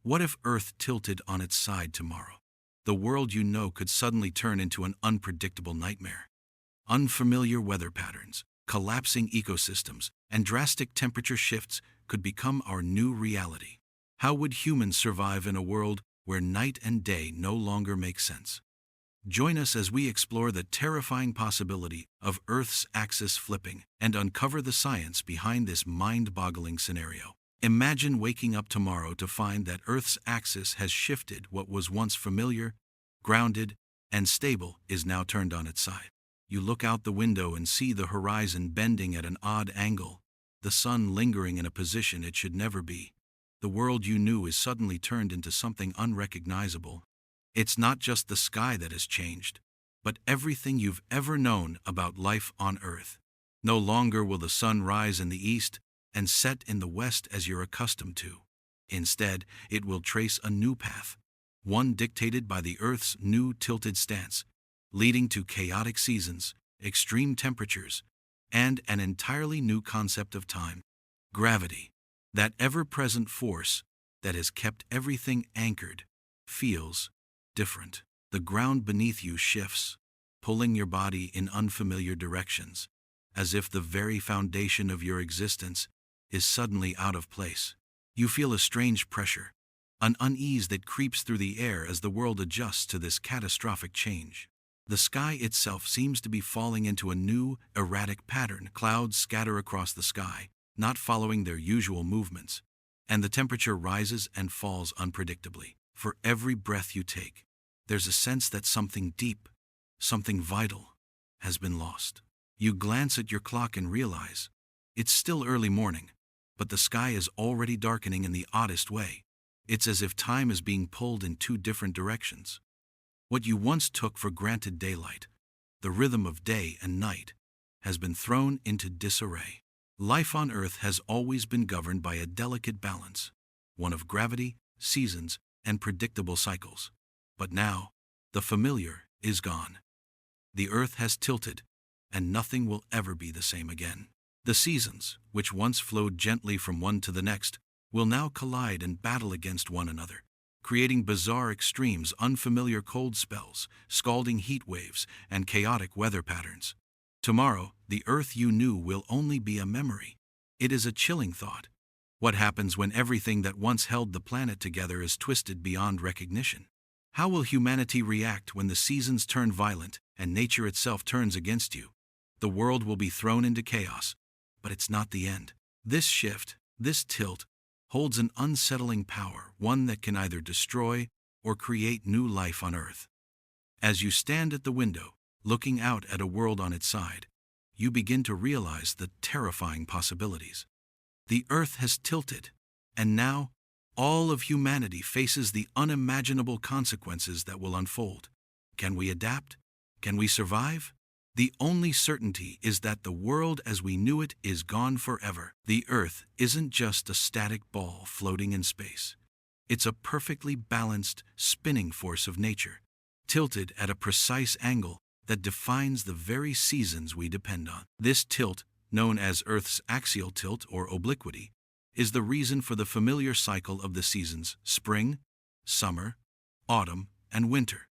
What if Earth tilted on its side tomorrow? The world you know could suddenly turn into an unpredictable nightmare. Unfamiliar weather patterns, collapsing ecosystems, and drastic temperature shifts could become our new reality. How would humans survive in a world where night and day no longer make sense? Join us as we explore the terrifying possibility of Earth's axis flipping and uncover the science behind this mind-boggling scenario. Imagine waking up tomorrow to find that Earth's axis has shifted. What was once familiar, grounded, and stable is now turned on its side. You look out the window and see the horizon bending at an odd angle, the sun lingering in a position it should never be. The world you knew is suddenly turned into something unrecognizable. It's not just the sky that has changed, but everything you've ever known about life on Earth. No longer will the sun rise in the east and set in the west as you're accustomed to. Instead, it will trace a new path, one dictated by the Earth's new tilted stance, leading to chaotic seasons, extreme temperatures, and an entirely new concept of time: gravity. That ever-present force that has kept everything anchored feels different. The ground beneath you shifts, pulling your body in unfamiliar directions, as if the very foundation of your existence is suddenly out of place. You feel a strange pressure, an unease that creeps through the air as the world adjusts to this catastrophic change. The sky itself seems to be falling into a new, erratic pattern. Clouds scatter across the sky, not following their usual movements, and the temperature rises and falls unpredictably. For every breath you take, there's a sense that something deep, something vital, has been lost. You glance at your clock and realize it's still early morning, but the sky is already darkening in the oddest way. It's as if time is being pulled in two different directions. What you once took for granted daylight, the rhythm of day and night, has been thrown into disarray. Life on Earth has always been governed by a delicate balance, one of gravity, seasons, and predictable cycles. But now, the familiar is gone. The Earth has tilted, and nothing will ever be the same again. The seasons, which once flowed gently from one to the next, will now collide and battle against one another, creating bizarre extremes, unfamiliar cold spells, scalding heat waves, and chaotic weather patterns. Tomorrow, the Earth you knew will only be a memory. It is a chilling thought. What happens when everything that once held the planet together is twisted beyond recognition? How will humanity react when the seasons turn violent and nature itself turns against you? The world will be thrown into chaos, but it's not the end. This shift, this tilt, holds an unsettling power, one that can either destroy or create new life on Earth. As you stand at the window, looking out at a world on its side, you begin to realize the terrifying possibilities. The Earth has tilted, and now all of humanity faces the unimaginable consequences that will unfold. Can we adapt? Can we survive? The only certainty is that the world as we knew it is gone forever. The Earth isn't just a static ball floating in space. It's a perfectly balanced, spinning force of nature, tilted at a precise angle that defines the very seasons we depend on. This tilt, known as Earth's axial tilt or obliquity, is the reason for the familiar cycle of the seasons: spring, summer, autumn, and winter.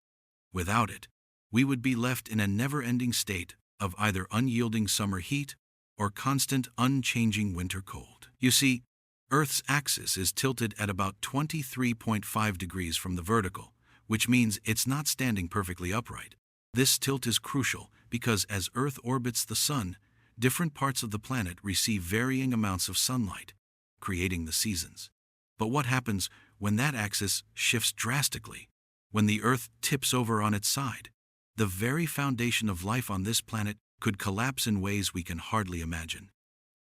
Without it, we would be left in a never-ending state of either unyielding summer heat or constant, unchanging winter cold. You see, Earth's axis is tilted at about 23.5 degrees from the vertical, which means it's not standing perfectly upright. This tilt is crucial because as Earth orbits the sun, different parts of the planet receive varying amounts of sunlight, creating the seasons. But what happens when that axis shifts drastically? When the Earth tips over on its side, the very foundation of life on this planet could collapse in ways we can hardly imagine.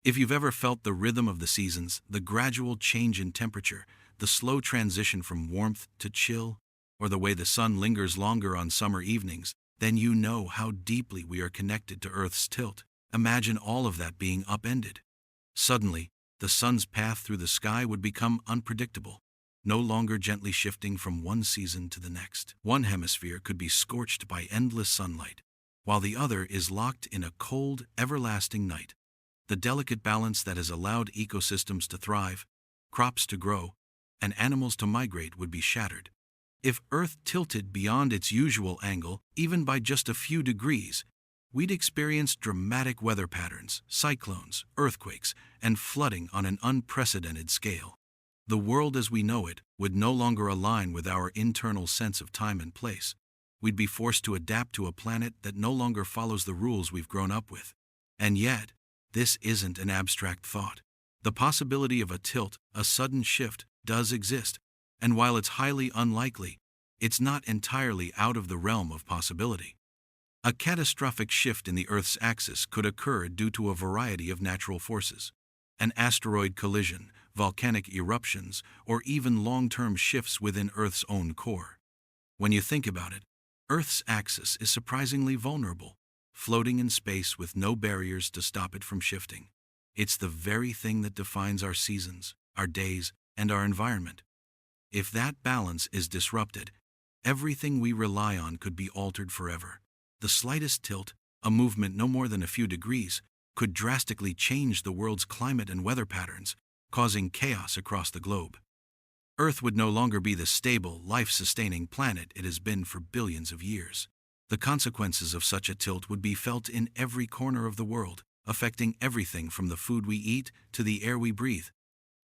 If you've ever felt the rhythm of the seasons, the gradual change in temperature, the slow transition from warmth to chill, or the way the sun lingers longer on summer evenings, then you know how deeply we are connected to Earth's tilt. Imagine all of that being upended. Suddenly, the sun's path through the sky would become unpredictable, no longer gently shifting from one season to the next. One hemisphere could be scorched by endless sunlight, while the other is locked in a cold, everlasting night. The delicate balance that has allowed ecosystems to thrive, crops to grow, and animals to migrate would be shattered. If Earth tilted beyond its usual angle, even by just a few degrees, we'd experience dramatic weather patterns, cyclones, earthquakes, and flooding on an unprecedented scale. The world as we know it would no longer align with our internal sense of time and place. We'd be forced to adapt to a planet that no longer follows the rules we've grown up with. And yet, this isn't an abstract thought. The possibility of a tilt, a sudden shift, does exist, and while it's highly unlikely, it's not entirely out of the realm of possibility. A catastrophic shift in the Earth's axis could occur due to a variety of natural forces. An asteroid collision, volcanic eruptions, or even long-term shifts within Earth's own core. When you think about it, Earth's axis is surprisingly vulnerable, floating in space with no barriers to stop it from shifting. It's the very thing that defines our seasons, our days, and our environment. If that balance is disrupted, everything we rely on could be altered forever. The slightest tilt, a movement no more than a few degrees, could drastically change the world's climate and weather patterns, causing chaos across the globe. Earth would no longer be the stable, life-sustaining planet it has been for billions of years. The consequences of such a tilt would be felt in every corner of the world, affecting everything from the food we eat to the air we breathe.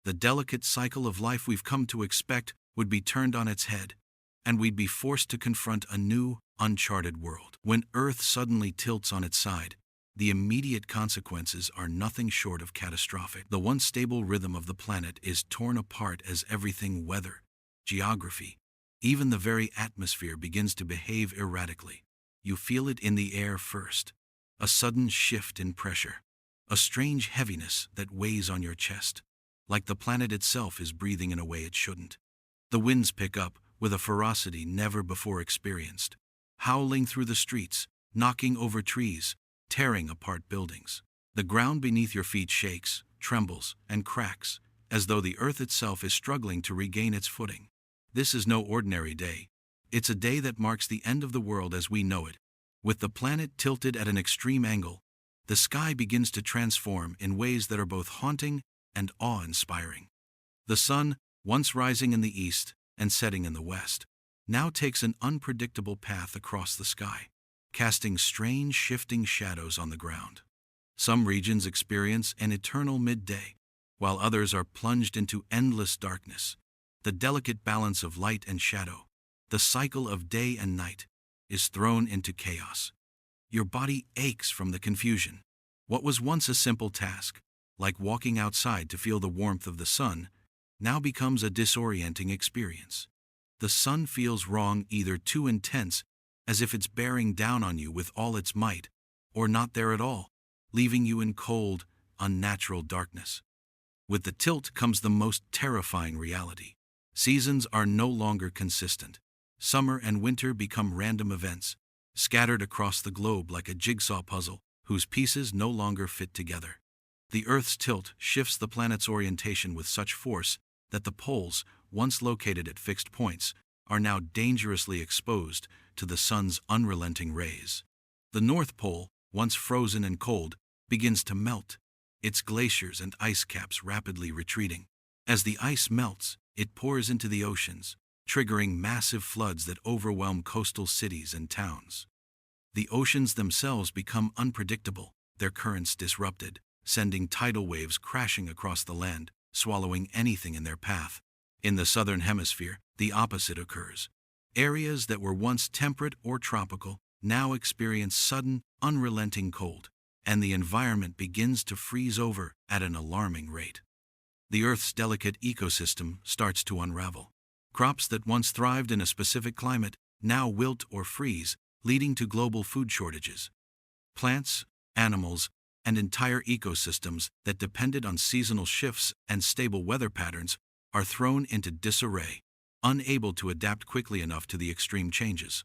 The delicate cycle of life we've come to expect would be turned on its head, and we'd be forced to confront a new, uncharted world. When Earth suddenly tilts on its side, the immediate consequences are nothing short of catastrophic. The once stable rhythm of the planet is torn apart as everything weather, geography, even the very atmosphere begins to behave erratically. You feel it in the air first. A sudden shift in pressure. A strange heaviness that weighs on your chest, like the planet itself is breathing in a way it shouldn't. The winds pick up with a ferocity never before experienced, howling through the streets, knocking over trees, tearing apart buildings. The ground beneath your feet shakes, trembles, and cracks, as though the earth itself is struggling to regain its footing. This is no ordinary day. It's a day that marks the end of the world as we know it. With the planet tilted at an extreme angle, the sky begins to transform in ways that are both haunting and awe-inspiring. The sun, once rising in the east and setting in the west, now takes an unpredictable path across the sky, casting strange shifting shadows on the ground. Some regions experience an eternal midday, while others are plunged into endless darkness. The delicate balance of light and shadow, the cycle of day and night, is thrown into chaos. Your body aches from the confusion. What was once a simple task, like walking outside to feel the warmth of the sun, now becomes a disorienting experience. The sun feels wrong, either too intense, as if it's bearing down on you with all its might, or not there at all, leaving you in cold, unnatural darkness. With the tilt comes the most terrifying reality. Seasons are no longer consistent. Summer and winter become random events, scattered across the globe like a jigsaw puzzle whose pieces no longer fit together. The Earth's tilt shifts the planet's orientation with such force that the poles, once located at fixed points, are now dangerously exposed to the sun's unrelenting rays. The North Pole, once frozen and cold, begins to melt, its glaciers and ice caps rapidly retreating. As the ice melts, it pours into the oceans, triggering massive floods that overwhelm coastal cities and towns. The oceans themselves become unpredictable, their currents disrupted, sending tidal waves crashing across the land, swallowing anything in their path. In the southern hemisphere, the opposite occurs. Areas that were once temperate or tropical now experience sudden, unrelenting cold, and the environment begins to freeze over at an alarming rate. The Earth's delicate ecosystem starts to unravel. Crops that once thrived in a specific climate now wilt or freeze, leading to global food shortages. Plants, animals, and entire ecosystems that depended on seasonal shifts and stable weather patterns are thrown into disarray, unable to adapt quickly enough to the extreme changes.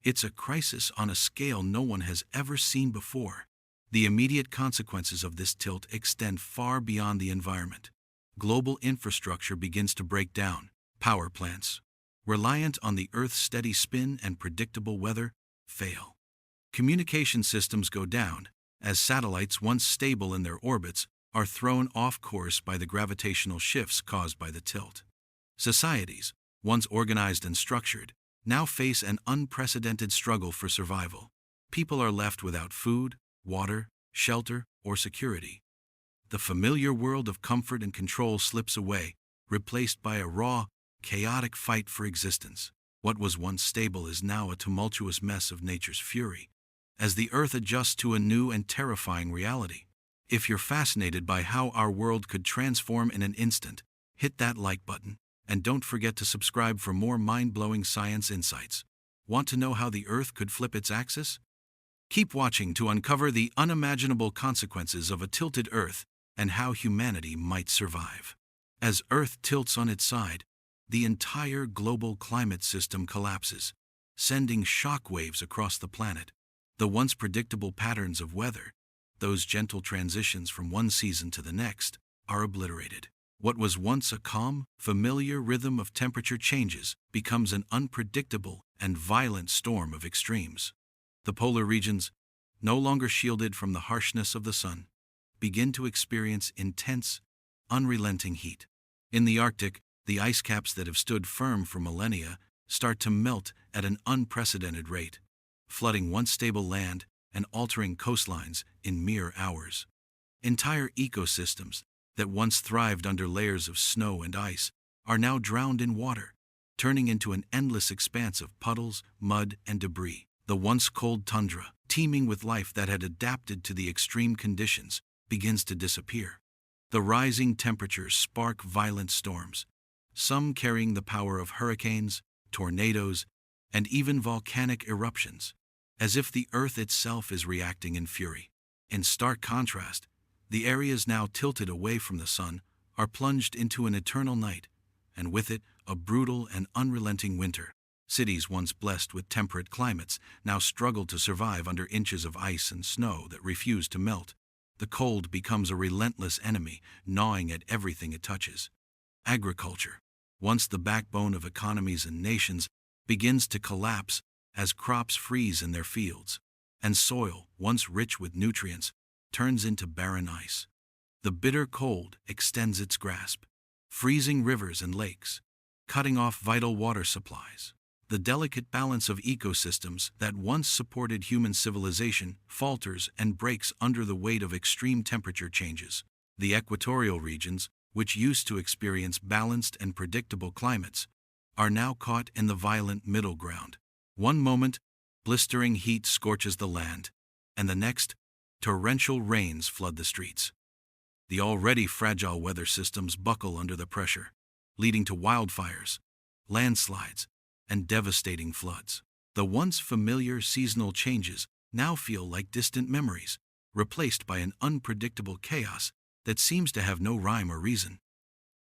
It's a crisis on a scale no one has ever seen before. The immediate consequences of this tilt extend far beyond the environment. Global infrastructure begins to break down. Power plants, reliant on the Earth's steady spin and predictable weather, fail. Communication systems go down, as satellites once stable in their orbits are thrown off course by the gravitational shifts caused by the tilt. Societies, once organized and structured, now face an unprecedented struggle for survival. People are left without food, water, shelter, or security. The familiar world of comfort and control slips away, replaced by a raw, chaotic fight for existence. What was once stable is now a tumultuous mess of nature's fury, as the earth adjusts to a new and terrifying reality. If you're fascinated by how our world could transform in an instant, hit that like button, and don't forget to subscribe for more mind-blowing science insights. Want to know how the earth could flip its axis? Keep watching to uncover the unimaginable consequences of a tilted earth and how humanity might survive. As Earth tilts on its side, the entire global climate system collapses, sending shock waves across the planet. The once predictable patterns of weather, those gentle transitions from one season to the next, are obliterated. What was once a calm, familiar rhythm of temperature changes becomes an unpredictable and violent storm of extremes. The polar regions, no longer shielded from the harshness of the sun, begin to experience intense, unrelenting heat. In the Arctic, the ice caps that have stood firm for millennia start to melt at an unprecedented rate, flooding once stable land and altering coastlines in mere hours. Entire ecosystems that once thrived under layers of snow and ice are now drowned in water, turning into an endless expanse of puddles, mud, and debris. The once cold tundra, teeming with life that had adapted to the extreme conditions, begins to disappear. The rising temperatures spark violent storms, some carrying the power of hurricanes, tornadoes, and even volcanic eruptions, as if the earth itself is reacting in fury. In stark contrast, the areas now tilted away from the sun are plunged into an eternal night, and with it, a brutal and unrelenting winter. Cities once blessed with temperate climates now struggle to survive under inches of ice and snow that refuse to melt. The cold becomes a relentless enemy, gnawing at everything it touches. Agriculture, once the backbone of economies and nations, begins to collapse as crops freeze in their fields, and soil, once rich with nutrients, turns into barren ice. The bitter cold extends its grasp, freezing rivers and lakes, cutting off vital water supplies. The delicate balance of ecosystems that once supported human civilization falters and breaks under the weight of extreme temperature changes. The equatorial regions, which used to experience balanced and predictable climates, are now caught in the violent middle ground. One moment, blistering heat scorches the land, and the next, torrential rains flood the streets. The already fragile weather systems buckle under the pressure, leading to wildfires, landslides, and devastating floods. The once familiar seasonal changes now feel like distant memories, replaced by an unpredictable chaos that seems to have no rhyme or reason.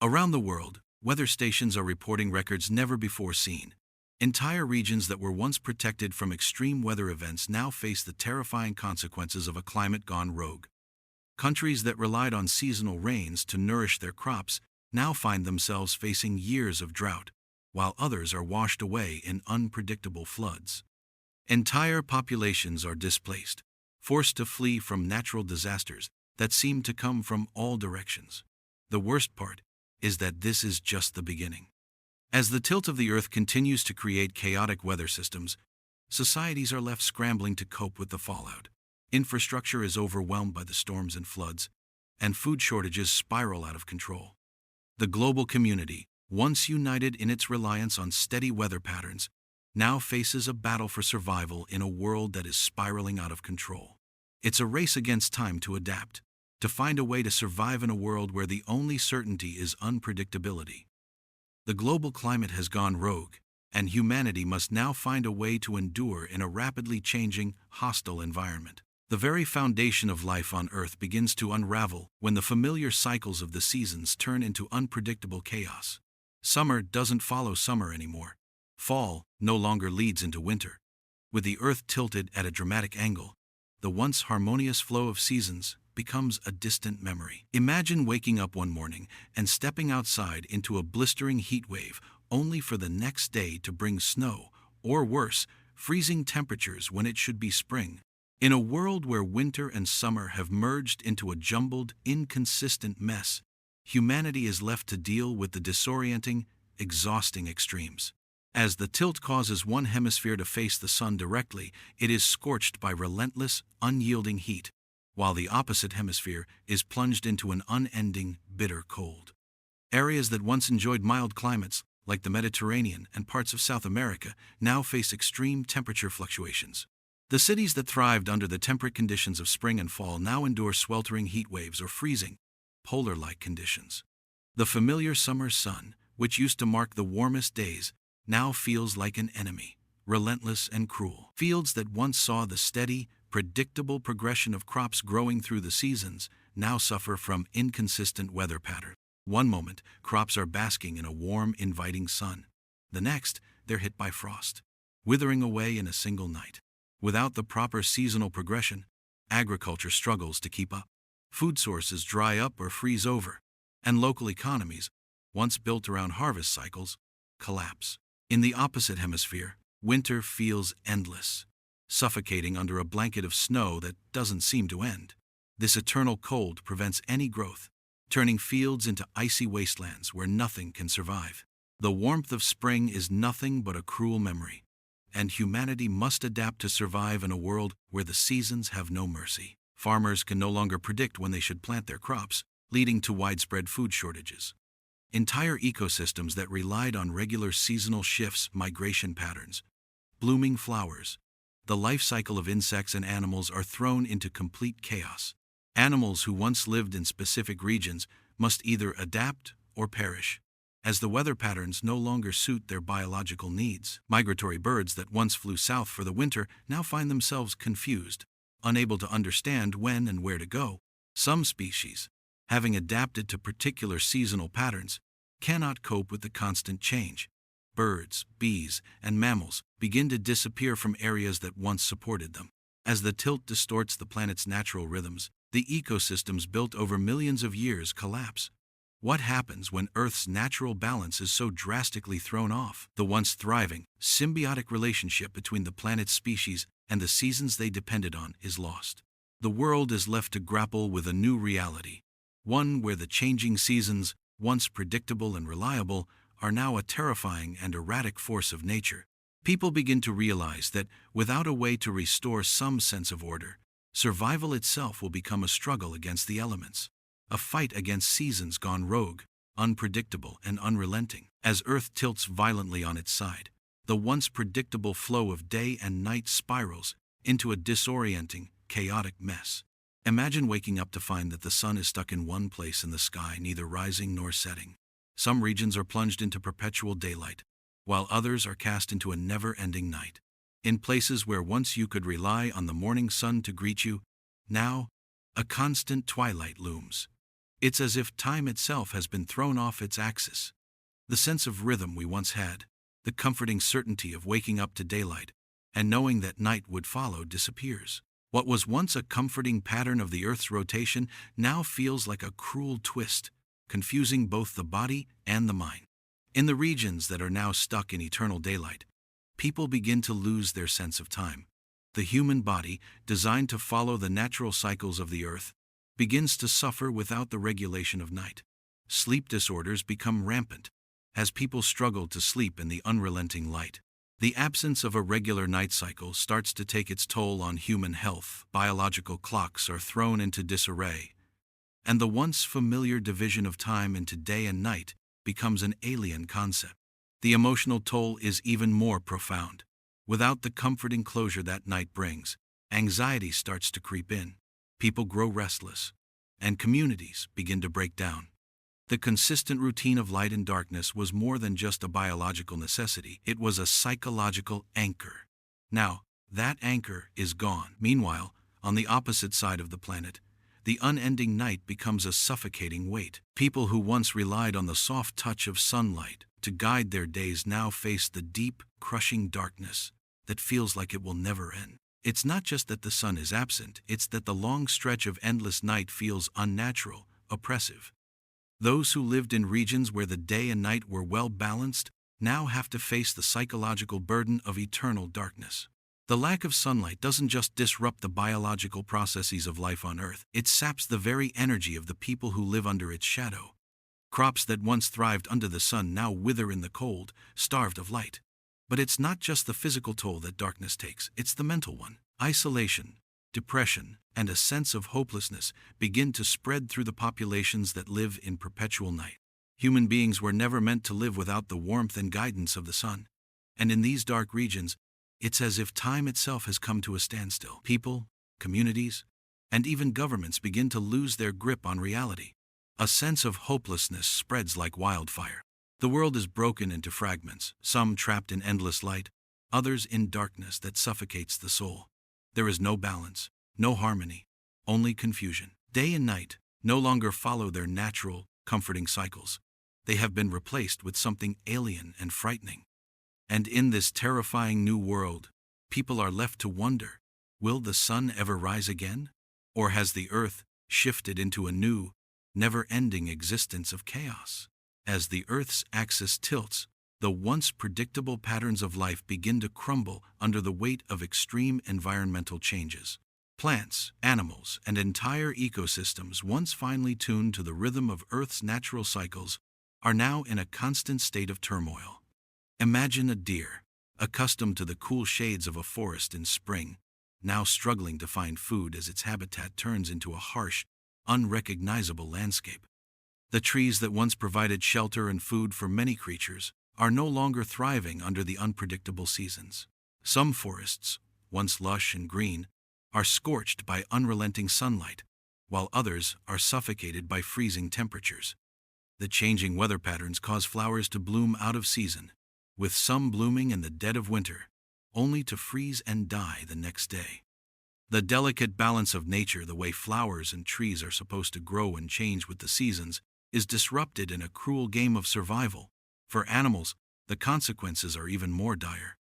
Around the world, weather stations are reporting records never before seen. Entire regions that were once protected from extreme weather events now face the terrifying consequences of a climate gone rogue. Countries that relied on seasonal rains to nourish their crops now find themselves facing years of drought, while others are washed away in unpredictable floods. Entire populations are displaced, forced to flee from natural disasters that seem to come from all directions. The worst part is that this is just the beginning. As the tilt of the earth continues to create chaotic weather systems, societies are left scrambling to cope with the fallout. Infrastructure is overwhelmed by the storms and floods, and food shortages spiral out of control. The global community, once united in its reliance on steady weather patterns, now faces a battle for survival in a world that is spiraling out of control. It's a race against time to adapt, to find a way to survive in a world where the only certainty is unpredictability. The global climate has gone rogue, and humanity must now find a way to endure in a rapidly changing, hostile environment. The very foundation of life on Earth begins to unravel when the familiar cycles of the seasons turn into unpredictable chaos. Summer doesn't follow summer anymore. Fall no longer leads into winter. With the Earth tilted at a dramatic angle, the once harmonious flow of seasons becomes a distant memory. Imagine waking up one morning and stepping outside into a blistering heat wave, only for the next day to bring snow, or worse, freezing temperatures when it should be spring. In a world where winter and summer have merged into a jumbled, inconsistent mess, humanity is left to deal with the disorienting, exhausting extremes. As the tilt causes one hemisphere to face the sun directly, it is scorched by relentless, unyielding heat, while the opposite hemisphere is plunged into an unending, bitter cold. Areas that once enjoyed mild climates, like the Mediterranean and parts of South America, now face extreme temperature fluctuations. The cities that thrived under the temperate conditions of spring and fall now endure sweltering heat waves or freezing, polar-like conditions. The familiar summer sun, which used to mark the warmest days, now feels like an enemy, relentless and cruel. Fields that once saw the steady, predictable progression of crops growing through the seasons now suffer from inconsistent weather patterns. One moment, crops are basking in a warm, inviting sun. The next, they're hit by frost, withering away in a single night. Without the proper seasonal progression, agriculture struggles to keep up. Food sources dry up or freeze over, and local economies, once built around harvest cycles, collapse. In the opposite hemisphere, winter feels endless, suffocating under a blanket of snow that doesn't seem to end. This eternal cold prevents any growth, turning fields into icy wastelands where nothing can survive. The warmth of spring is nothing but a cruel memory, and humanity must adapt to survive in a world where the seasons have no mercy. Farmers can no longer predict when they should plant their crops, leading to widespread food shortages. Entire ecosystems that relied on regular seasonal shifts, migration patterns, blooming flowers, the life cycle of insects and animals are thrown into complete chaos. Animals who once lived in specific regions must either adapt or perish, as the weather patterns no longer suit their biological needs. Migratory birds that once flew south for the winter now find themselves confused, unable to understand when and where to go. Some species, having adapted to particular seasonal patterns, cannot cope with the constant change. Birds, bees, and mammals begin to disappear from areas that once supported them. As the tilt distorts the planet's natural rhythms, the ecosystems built over millions of years collapse. What happens when Earth's natural balance is so drastically thrown off? The once thriving, symbiotic relationship between the planet's species and the seasons they depended on is lost. The world is left to grapple with a new reality, one where the changing seasons, once predictable and reliable, are now a terrifying and erratic force of nature. People begin to realize that without a way to restore some sense of order, survival itself will become a struggle against the elements, a fight against seasons gone rogue, unpredictable and unrelenting. As Earth tilts violently on its side, the once predictable flow of day and night spirals into a disorienting, chaotic mess. Imagine waking up to find that the sun is stuck in one place in the sky, neither rising nor setting. Some regions are plunged into perpetual daylight, while others are cast into a never-ending night. In places where once you could rely on the morning sun to greet you, now, a constant twilight looms. It's as if time itself has been thrown off its axis. The sense of rhythm we once had, the comforting certainty of waking up to daylight, and knowing that night would follow disappears. What was once a comforting pattern of the Earth's rotation now feels like a cruel twist, confusing both the body and the mind. In the regions that are now stuck in eternal daylight, people begin to lose their sense of time. The human body, designed to follow the natural cycles of the Earth, begins to suffer without the regulation of night. Sleep disorders become rampant, as people struggle to sleep in the unrelenting light. The absence of a regular night cycle starts to take its toll on human health. Biological clocks are thrown into disarray, and the once familiar division of time into day and night becomes an alien concept. The emotional toll is even more profound. Without the comforting closure that night brings, anxiety starts to creep in. People grow restless, and communities begin to break down. The consistent routine of light and darkness was more than just a biological necessity, it was a psychological anchor. Now, that anchor is gone. Meanwhile, on the opposite side of the planet, the unending night becomes a suffocating weight. People who once relied on the soft touch of sunlight to guide their days now face the deep, crushing darkness that feels like it will never end. It's not just that the sun is absent, it's that the long stretch of endless night feels unnatural, oppressive. Those who lived in regions where the day and night were well balanced now have to face the psychological burden of eternal darkness. The lack of sunlight doesn't just disrupt the biological processes of life on Earth, it saps the very energy of the people who live under its shadow. Crops that once thrived under the sun now wither in the cold, starved of light. But it's not just the physical toll that darkness takes, it's the mental one. Isolation, depression, and a sense of hopelessness begin to spread through the populations that live in perpetual night. Human beings were never meant to live without the warmth and guidance of the sun. And in these dark regions, it's as if time itself has come to a standstill. People, communities, and even governments begin to lose their grip on reality. A sense of hopelessness spreads like wildfire. The world is broken into fragments, some trapped in endless light, others in darkness that suffocates the soul. There is no balance, no harmony, only confusion. Day and night no longer follow their natural, comforting cycles. They have been replaced with something alien and frightening. And in this terrifying new world, people are left to wonder, will the sun ever rise again? Or has the earth shifted into a new, never-ending existence of chaos? As the Earth's axis tilts, the once predictable patterns of life begin to crumble under the weight of extreme environmental changes. Plants, animals, and entire ecosystems, once finely tuned to the rhythm of Earth's natural cycles, are now in a constant state of turmoil. Imagine a deer, accustomed to the cool shades of a forest in spring, now struggling to find food as its habitat turns into a harsh, unrecognizable landscape. The trees that once provided shelter and food for many creatures are no longer thriving under the unpredictable seasons. Some forests, once lush and green, are scorched by unrelenting sunlight, while others are suffocated by freezing temperatures. The changing weather patterns cause flowers to bloom out of season, with some blooming in the dead of winter, only to freeze and die the next day. The delicate balance of nature, the way flowers and trees are supposed to grow and change with the seasons, is disrupted in a cruel game of survival. For animals, the consequences are even more dire.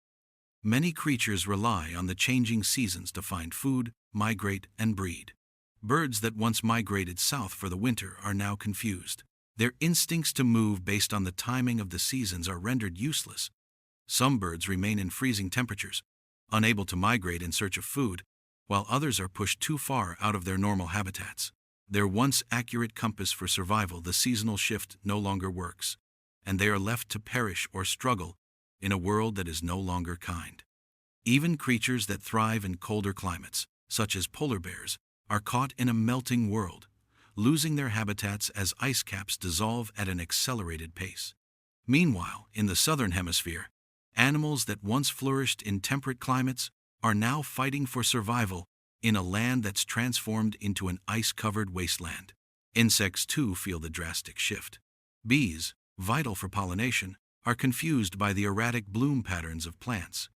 Many creatures rely on the changing seasons to find food, migrate, and breed. Birds that once migrated south for the winter are now confused. Their instincts to move based on the timing of the seasons are rendered useless. Some birds remain in freezing temperatures, unable to migrate in search of food, while others are pushed too far out of their normal habitats. Their once accurate compass for survival, the seasonal shift, no longer works, and they are left to perish or struggle in a world that is no longer kind. Even creatures that thrive in colder climates, such as polar bears, are caught in a melting world, losing their habitats as ice caps dissolve at an accelerated pace. Meanwhile, in the southern hemisphere, animals that once flourished in temperate climates are now fighting for survival in a land that's transformed into an ice-covered wasteland. Insects too feel the drastic shift. Bees, vital for pollination, are confused by the erratic bloom patterns of plants.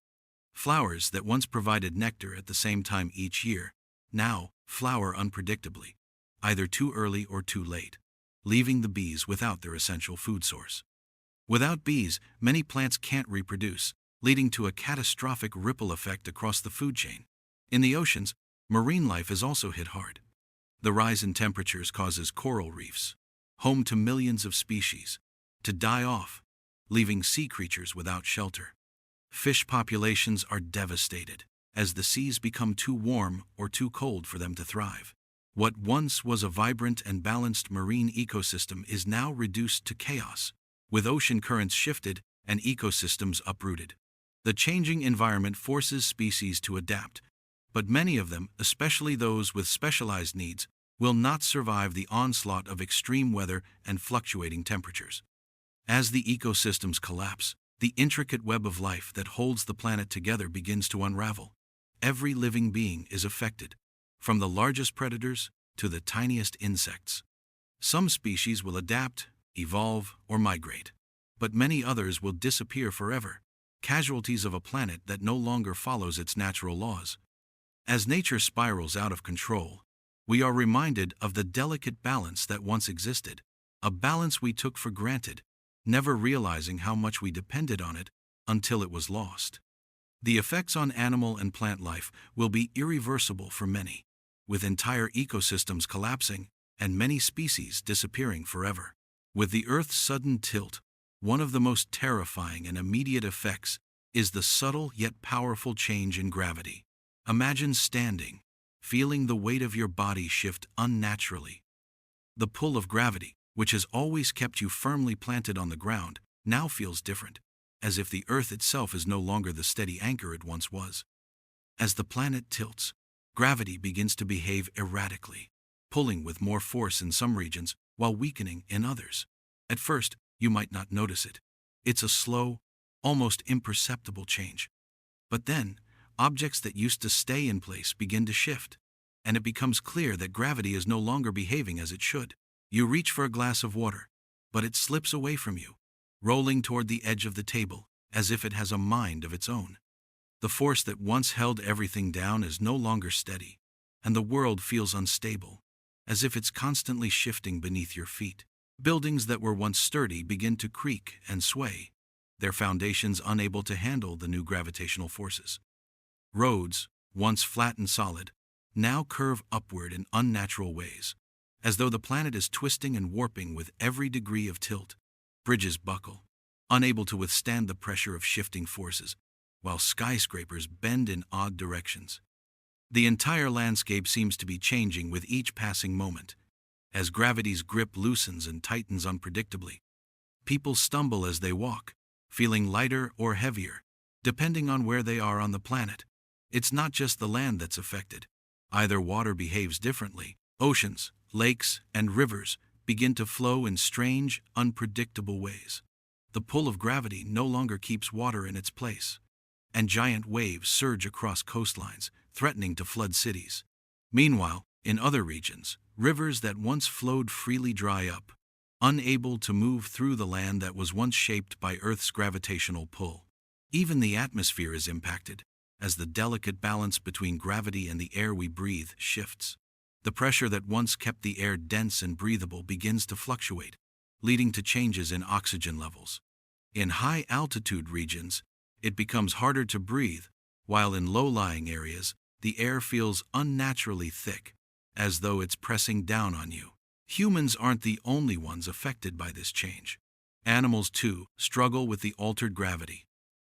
Flowers that once provided nectar at the same time each year now flower unpredictably, either too early or too late, leaving the bees without their essential food source. Without bees, many plants can't reproduce, leading to a catastrophic ripple effect across the food chain. In the oceans, marine life is also hit hard. The rise in temperatures causes coral reefs, home to millions of species, to die off, leaving sea creatures without shelter. Fish populations are devastated, as the seas become too warm or too cold for them to thrive. What once was a vibrant and balanced marine ecosystem is now reduced to chaos, with ocean currents shifted and ecosystems uprooted. The changing environment forces species to adapt, but many of them, especially those with specialized needs, will not survive the onslaught of extreme weather and fluctuating temperatures. As the ecosystems collapse, the intricate web of life that holds the planet together begins to unravel. Every living being is affected, from the largest predators to the tiniest insects. Some species will adapt, evolve, or migrate, but many others will disappear forever, casualties of a planet that no longer follows its natural laws. As nature spirals out of control, we are reminded of the delicate balance that once existed, a balance we took for granted, never realizing how much we depended on it until it was lost. The effects on animal and plant life will be irreversible for many, with entire ecosystems collapsing and many species disappearing forever. With the Earth's sudden tilt, one of the most terrifying and immediate effects is the subtle yet powerful change in gravity. Imagine standing, feeling the weight of your body shift unnaturally. The pull of gravity, which has always kept you firmly planted on the ground, now feels different, as if the Earth itself is no longer the steady anchor it once was. As the planet tilts, gravity begins to behave erratically, pulling with more force in some regions while weakening in others. At first, you might not notice it. It's a slow, almost imperceptible change. But then, objects that used to stay in place begin to shift, and it becomes clear that gravity is no longer behaving as it should. You reach for a glass of water, but it slips away from you, rolling toward the edge of the table, as if it has a mind of its own. The force that once held everything down is no longer steady, and the world feels unstable, as if it's constantly shifting beneath your feet. Buildings that were once sturdy begin to creak and sway, their foundations unable to handle the new gravitational forces. Roads, once flat and solid, now curve upward in unnatural ways, as though the planet is twisting and warping with every degree of tilt. Bridges buckle, unable to withstand the pressure of shifting forces, while skyscrapers bend in odd directions. The entire landscape seems to be changing with each passing moment, as gravity's grip loosens and tightens unpredictably. People stumble as they walk, feeling lighter or heavier, depending on where they are on the planet. It's not just the land that's affected. Either water behaves differently. Oceans, lakes, and rivers begin to flow in strange, unpredictable ways. The pull of gravity no longer keeps water in its place, and giant waves surge across coastlines, threatening to flood cities. Meanwhile, in other regions, rivers that once flowed freely dry up, unable to move through the land that was once shaped by Earth's gravitational pull. Even the atmosphere is impacted, as the delicate balance between gravity and the air we breathe shifts. The pressure that once kept the air dense and breathable begins to fluctuate, leading to changes in oxygen levels. In high-altitude regions, it becomes harder to breathe, while in low-lying areas, the air feels unnaturally thick, as though it's pressing down on you. Humans aren't the only ones affected by this change. Animals, too, struggle with the altered gravity.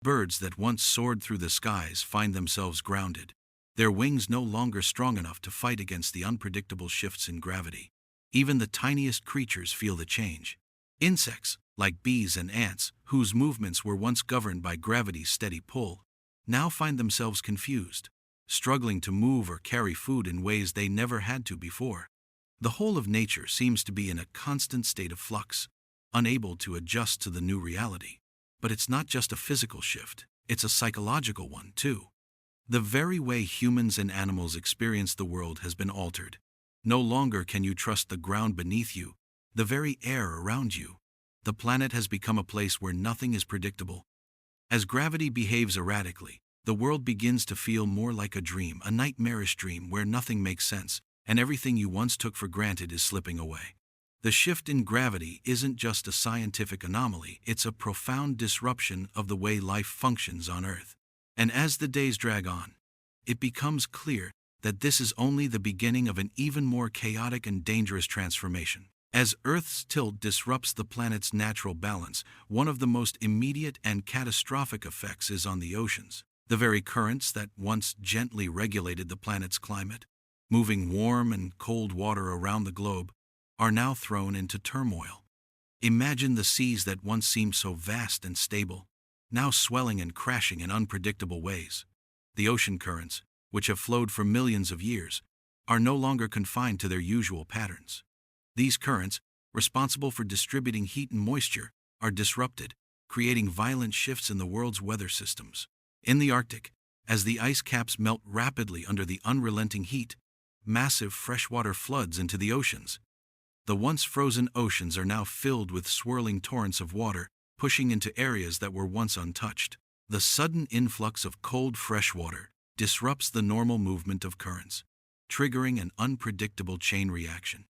Birds that once soared through the skies find themselves grounded, their wings no longer strong enough to fight against the unpredictable shifts in gravity. Even the tiniest creatures feel the change. Insects, like bees and ants, whose movements were once governed by gravity's steady pull, now find themselves confused, struggling to move or carry food in ways they never had to before. The whole of nature seems to be in a constant state of flux, unable to adjust to the new reality. But it's not just a physical shift, it's a psychological one, too. The very way humans and animals experience the world has been altered. No longer can you trust the ground beneath you, the very air around you. The planet has become a place where nothing is predictable. As gravity behaves erratically, the world begins to feel more like a dream, a nightmarish dream where nothing makes sense, and everything you once took for granted is slipping away. The shift in gravity isn't just a scientific anomaly, it's a profound disruption of the way life functions on Earth. And as the days drag on, it becomes clear that this is only the beginning of an even more chaotic and dangerous transformation. As Earth's tilt disrupts the planet's natural balance, one of the most immediate and catastrophic effects is on the oceans. The very currents that once gently regulated the planet's climate, moving warm and cold water around the globe, are now thrown into turmoil. Imagine the seas that once seemed so vast and stable, now swelling and crashing in unpredictable ways. The ocean currents, which have flowed for millions of years, are no longer confined to their usual patterns. These currents, responsible for distributing heat and moisture, are disrupted, creating violent shifts in the world's weather systems. In the Arctic, as the ice caps melt rapidly under the unrelenting heat, massive freshwater floods into the oceans. The once frozen oceans are now filled with swirling torrents of water, pushing into areas that were once untouched. The sudden influx of cold fresh water disrupts the normal movement of currents, triggering an unpredictable chain reaction.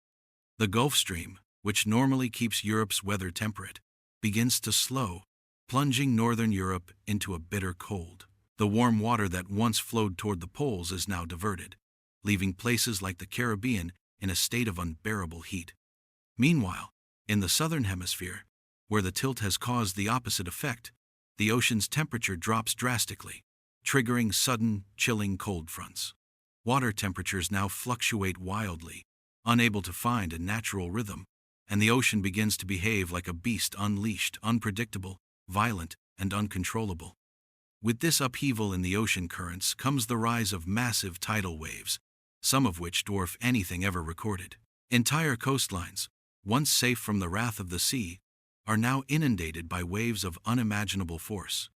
The Gulf Stream, which normally keeps Europe's weather temperate, begins to slow, plunging northern Europe into a bitter cold. The warm water that once flowed toward the poles is now diverted, leaving places like the Caribbean in a state of unbearable heat. Meanwhile, in the southern hemisphere, where the tilt has caused the opposite effect, the ocean's temperature drops drastically, triggering sudden, chilling cold fronts. Water temperatures now fluctuate wildly, unable to find a natural rhythm, and the ocean begins to behave like a beast unleashed, unpredictable, violent, and uncontrollable. With this upheaval in the ocean currents comes the rise of massive tidal waves, some of which dwarf anything ever recorded. Entire coastlines, once safe from the wrath of the sea, are now inundated by waves of unimaginable force.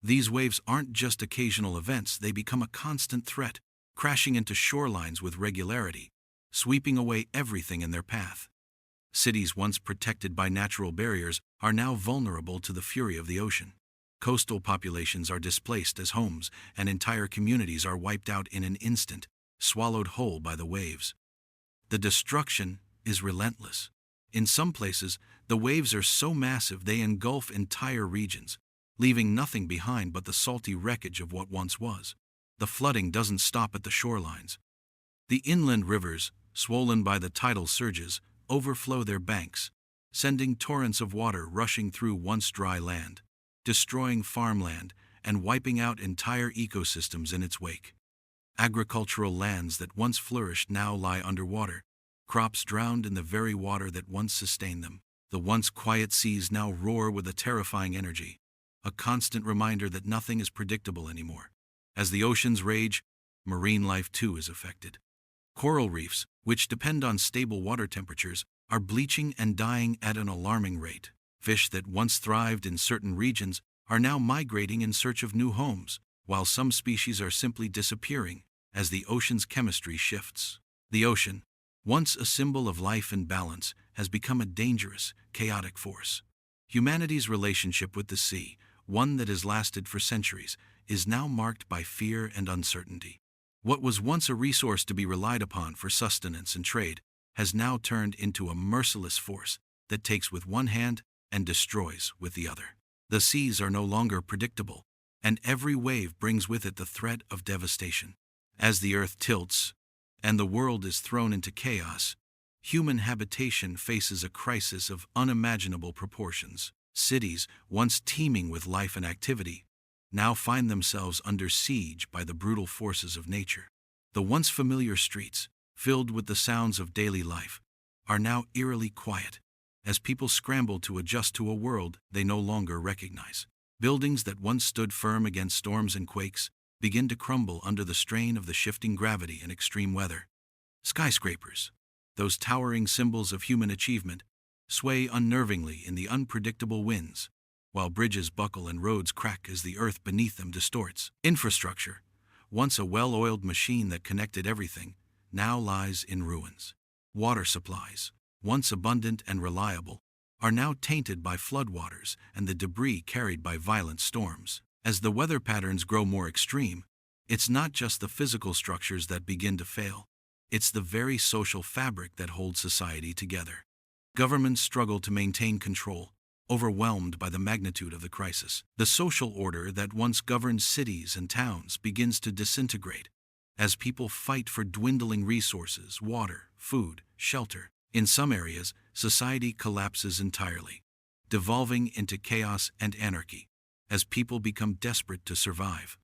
These waves aren't just occasional events, they become a constant threat, crashing into shorelines with regularity, sweeping away everything in their path. Cities once protected by natural barriers are now vulnerable to the fury of the ocean. Coastal populations are displaced as homes, and entire communities are wiped out in an instant, swallowed whole by the waves. The destruction is relentless. In some places, the waves are so massive they engulf entire regions, leaving nothing behind but the salty wreckage of what once was. The flooding doesn't stop at the shorelines. The inland rivers, swollen by the tidal surges, overflow their banks, sending torrents of water rushing through once dry land, destroying farmland and wiping out entire ecosystems in its wake. Agricultural lands that once flourished now lie underwater, crops drowned in the very water that once sustained them. The once quiet seas now roar with a terrifying energy, a constant reminder that nothing is predictable anymore. As the oceans rage, marine life too is affected. Coral reefs, which depend on stable water temperatures, are bleaching and dying at an alarming rate. Fish that once thrived in certain regions are now migrating in search of new homes, while some species are simply disappearing as the ocean's chemistry shifts. The ocean, once a symbol of life and balance, has become a dangerous, chaotic force. Humanity's relationship with the sea, one that has lasted for centuries, is now marked by fear and uncertainty. What was once a resource to be relied upon for sustenance and trade has now turned into a merciless force that takes with one hand and destroys with the other. The seas are no longer predictable, and every wave brings with it the threat of devastation. As the earth tilts and the world is thrown into chaos, human habitation faces a crisis of unimaginable proportions. Cities, once teeming with life and activity, now find themselves under siege by the brutal forces of nature. The once familiar streets, filled with the sounds of daily life, are now eerily quiet, as people scramble to adjust to a world they no longer recognize. Buildings that once stood firm against storms and quakes begin to crumble under the strain of the shifting gravity and extreme weather. Skyscrapers, those towering symbols of human achievement, sway unnervingly in the unpredictable winds, while bridges buckle and roads crack as the earth beneath them distorts. Infrastructure, once a well-oiled machine that connected everything, now lies in ruins. Water supplies, once abundant and reliable, are now tainted by floodwaters and the debris carried by violent storms. As the weather patterns grow more extreme, it's not just the physical structures that begin to fail, it's the very social fabric that holds society together. Governments struggle to maintain control, overwhelmed by the magnitude of the crisis. The social order that once governed cities and towns begins to disintegrate as people fight for dwindling resources, water, food, shelter. In some areas, society collapses entirely, devolving into chaos and anarchy as people become desperate to survive.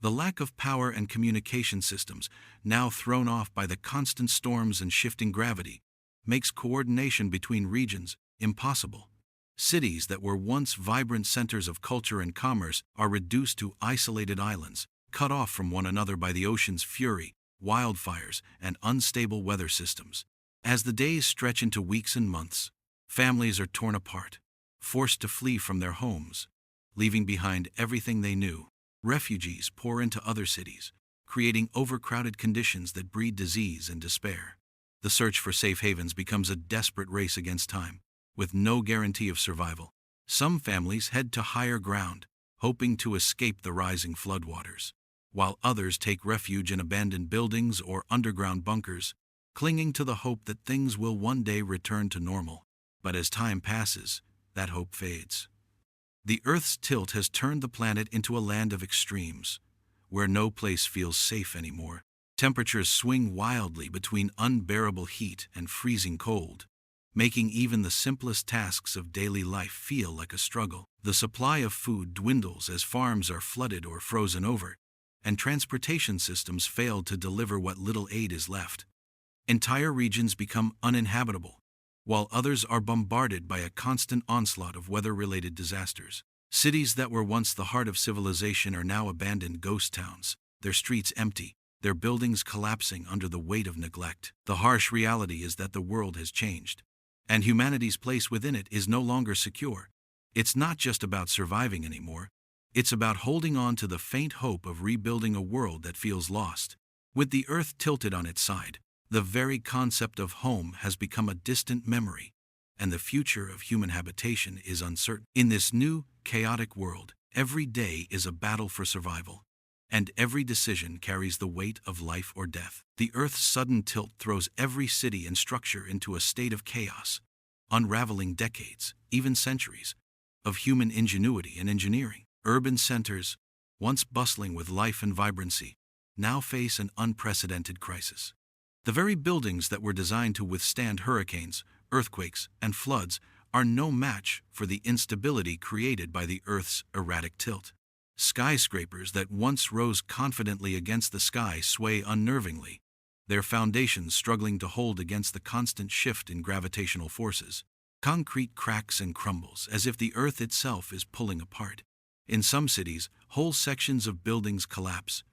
The lack of power and communication systems, now thrown off by the constant storms and shifting gravity, makes coordination between regions impossible. Cities that were once vibrant centers of culture and commerce are reduced to isolated islands, cut off from one another by the ocean's fury, wildfires, and unstable weather systems. As the days stretch into weeks and months, families are torn apart, forced to flee from their homes, leaving behind everything they knew. Refugees pour into other cities, creating overcrowded conditions that breed disease and despair. The search for safe havens becomes a desperate race against time, with no guarantee of survival. Some families head to higher ground, hoping to escape the rising floodwaters, while others take refuge in abandoned buildings or underground bunkers, clinging to the hope that things will one day return to normal. But as time passes, that hope fades. The Earth's tilt has turned the planet into a land of extremes, where no place feels safe anymore. Temperatures swing wildly between unbearable heat and freezing cold, making even the simplest tasks of daily life feel like a struggle. The supply of food dwindles as farms are flooded or frozen over, and transportation systems fail to deliver what little aid is left. Entire regions become uninhabitable, while others are bombarded by a constant onslaught of weather-related disasters. Cities that were once the heart of civilization are now abandoned ghost towns, their streets empty, their buildings collapsing under the weight of neglect. The harsh reality is that the world has changed, and humanity's place within it is no longer secure. It's not just about surviving anymore, it's about holding on to the faint hope of rebuilding a world that feels lost. With the earth tilted on its side, the very concept of home has become a distant memory, and the future of human habitation is uncertain. In this new, chaotic world, every day is a battle for survival, and every decision carries the weight of life or death. The Earth's sudden tilt throws every city and structure into a state of chaos, unraveling decades, even centuries, of human ingenuity and engineering. Urban centers, once bustling with life and vibrancy, now face an unprecedented crisis. The very buildings that were designed to withstand hurricanes, earthquakes, and floods are no match for the instability created by the Earth's erratic tilt. Skyscrapers that once rose confidently against the sky sway unnervingly, their foundations struggling to hold against the constant shift in gravitational forces. Concrete cracks and crumbles as if the Earth itself is pulling apart. In some cities, whole sections of buildings collapse,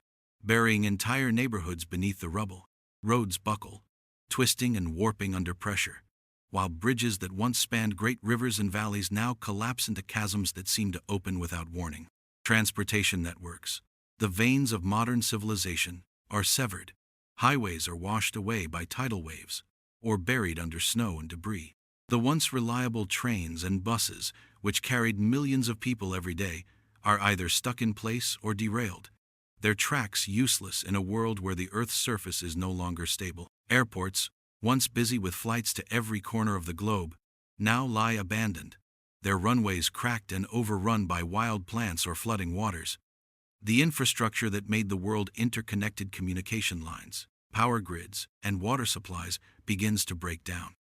burying entire neighborhoods beneath the rubble. Roads buckle, twisting and warping under pressure, while bridges that once spanned great rivers and valleys now collapse into chasms that seem to open without warning. Transportation networks, the veins of modern civilization, are severed. Highways are washed away by tidal waves, or buried under snow and debris. The once reliable trains and buses, which carried millions of people every day, are either stuck in place or derailed, their tracks useless in a world where the Earth's surface is no longer stable. Airports, once busy with flights to every corner of the globe, now lie abandoned, their runways cracked and overrun by wild plants or flooding waters. The infrastructure that made the world interconnected communication lines, power grids, and water supplies begins to break down.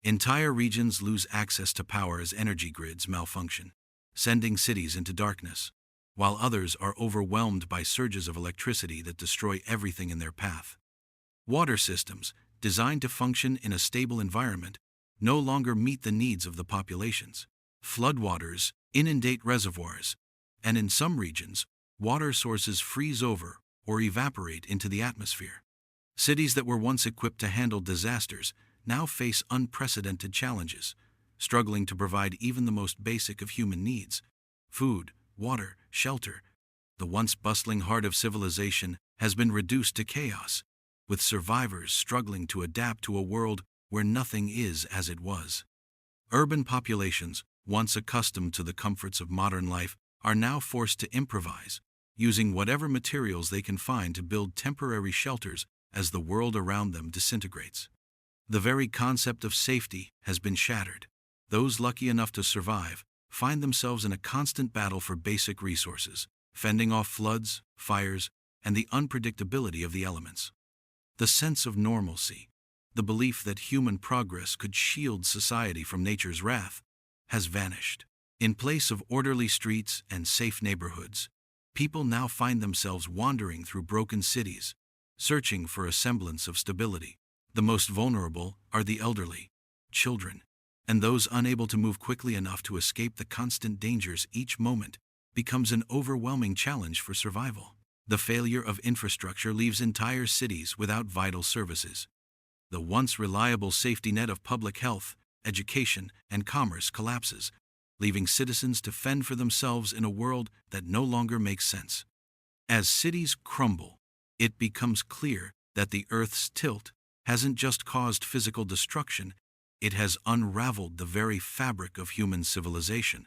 Entire regions lose access to power as energy grids malfunction, sending cities into darkness, while others are overwhelmed by surges of electricity that destroy everything in their path. Water systems, designed to function in a stable environment, no longer meet the needs of the populations. Floodwaters inundate reservoirs, and in some regions, water sources freeze over or evaporate into the atmosphere. Cities that were once equipped to handle disasters now face unprecedented challenges, struggling to provide even the most basic of human needs: food, water, shelter. The once bustling heart of civilization has been reduced to chaos, with survivors struggling to adapt to a world where nothing is as it was. Urban populations, once accustomed to the comforts of modern life, are now forced to improvise, using whatever materials they can find to build temporary shelters as the world around them disintegrates. The very concept of safety has been shattered. Those lucky enough to survive find themselves in a constant battle for basic resources, fending off floods, fires, and the unpredictability of the elements. The sense of normalcy, the belief that human progress could shield society from nature's wrath, has vanished. In place of orderly streets and safe neighborhoods, people now find themselves wandering through broken cities, searching for a semblance of stability. The most vulnerable are the elderly, children, and those unable to move quickly enough to escape the constant dangers. Each moment becomes an overwhelming challenge for survival. The failure of infrastructure leaves entire cities without vital services. The once reliable safety net of public health, education, and commerce collapses, leaving citizens to fend for themselves in a world that no longer makes sense. As cities crumble, it becomes clear that the Earth's tilt hasn't just caused physical destruction, it has unraveled the very fabric of human civilization.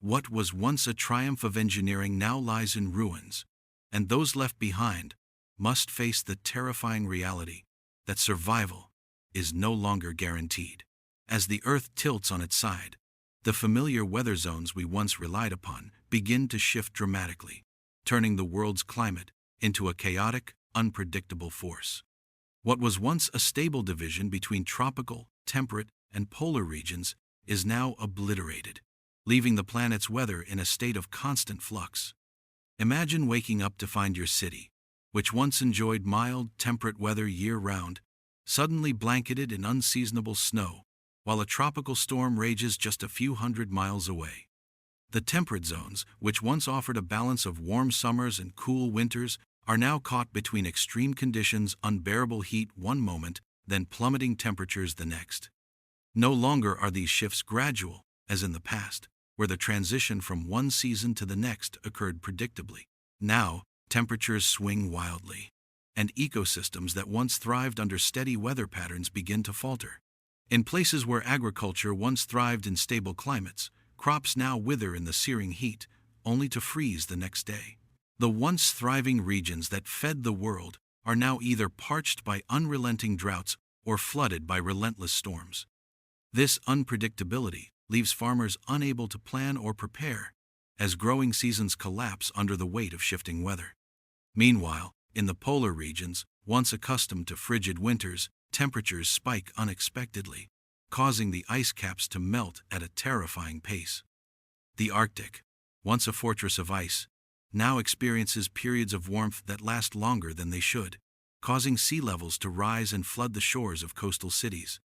What was once a triumph of engineering now lies in ruins, and those left behind must face the terrifying reality that survival is no longer guaranteed. As the Earth tilts on its side, the familiar weather zones we once relied upon begin to shift dramatically, turning the world's climate into a chaotic, unpredictable force. What was once a stable division between tropical, temperate, and polar regions is now obliterated, leaving the planet's weather in a state of constant flux. Imagine waking up to find your city, which once enjoyed mild, temperate weather year-round, suddenly blanketed in unseasonable snow, while a tropical storm rages just a few hundred miles away. The temperate zones, which once offered a balance of warm summers and cool winters, are now caught between extreme conditions, unbearable heat one moment, then plummeting temperatures the next. No longer are these shifts gradual, as in the past, where the transition from one season to the next occurred predictably. Now, temperatures swing wildly, and ecosystems that once thrived under steady weather patterns begin to falter. In places where agriculture once thrived in stable climates, crops now wither in the searing heat, only to freeze the next day. The once thriving regions that fed the world are now either parched by unrelenting droughts or flooded by relentless storms. This unpredictability leaves farmers unable to plan or prepare, as growing seasons collapse under the weight of shifting weather. Meanwhile, in the polar regions, once accustomed to frigid winters, temperatures spike unexpectedly, causing the ice caps to melt at a terrifying pace. The Arctic, once a fortress of ice, now experiences periods of warmth that last longer than they should, causing sea levels to rise and flood the shores of coastal cities.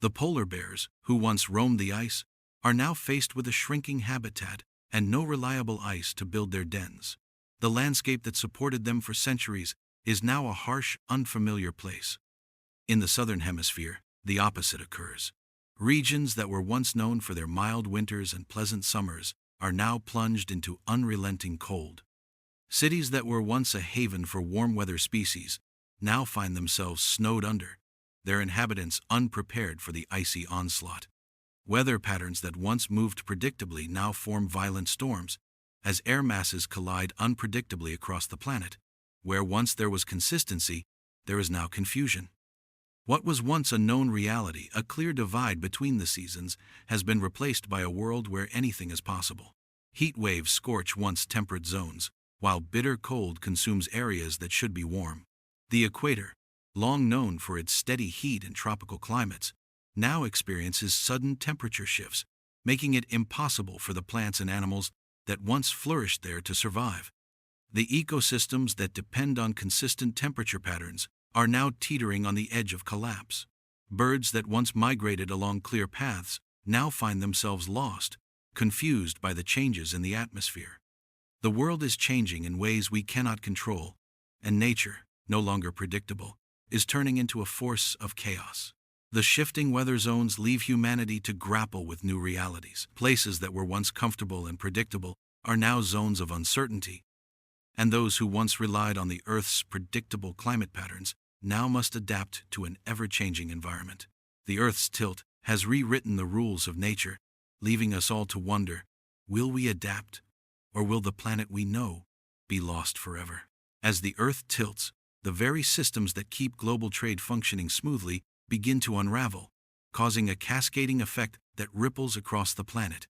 The polar bears, who once roamed the ice, are now faced with a shrinking habitat and no reliable ice to build their dens. The landscape that supported them for centuries is now a harsh, unfamiliar place. In the southern hemisphere, the opposite occurs. Regions that were once known for their mild winters and pleasant summers are now plunged into unrelenting cold. Cities that were once a haven for warm weather species now find themselves snowed under, their inhabitants unprepared for the icy onslaught. Weather patterns that once moved predictably now form violent storms, as air masses collide unpredictably across the planet. Where once there was consistency, there is now confusion. What was once a known reality, a clear divide between the seasons, has been replaced by a world where anything is possible. Heat waves scorch once temperate zones, while bitter cold consumes areas that should be warm. The equator, long known for its steady heat and tropical climates, now experiences sudden temperature shifts, making it impossible for the plants and animals that once flourished there to survive. The ecosystems that depend on consistent temperature patterns are now teetering on the edge of collapse. Birds that once migrated along clear paths now find themselves lost, confused by the changes in the atmosphere. The world is changing in ways we cannot control, and nature, no longer predictable, is turning into a force of chaos. The shifting weather zones leave humanity to grapple with new realities. Places that were once comfortable and predictable are now zones of uncertainty, and those who once relied on the Earth's predictable climate patterns now must adapt to an ever-changing environment. The Earth's tilt has rewritten the rules of nature, leaving us all to wonder, will we adapt, or will the planet we know be lost forever? As the Earth tilts, the very systems that keep global trade functioning smoothly begin to unravel, causing a cascading effect that ripples across the planet.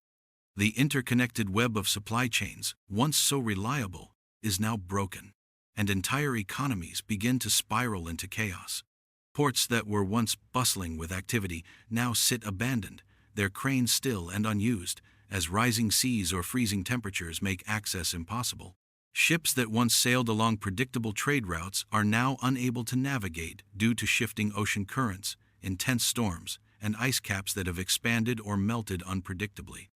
The interconnected web of supply chains, once so reliable, is now broken, and entire economies begin to spiral into chaos. Ports that were once bustling with activity now sit abandoned, their cranes still and unused, as rising seas or freezing temperatures make access impossible. Ships that once sailed along predictable trade routes are now unable to navigate due to shifting ocean currents, intense storms, and ice caps that have expanded or melted unpredictably.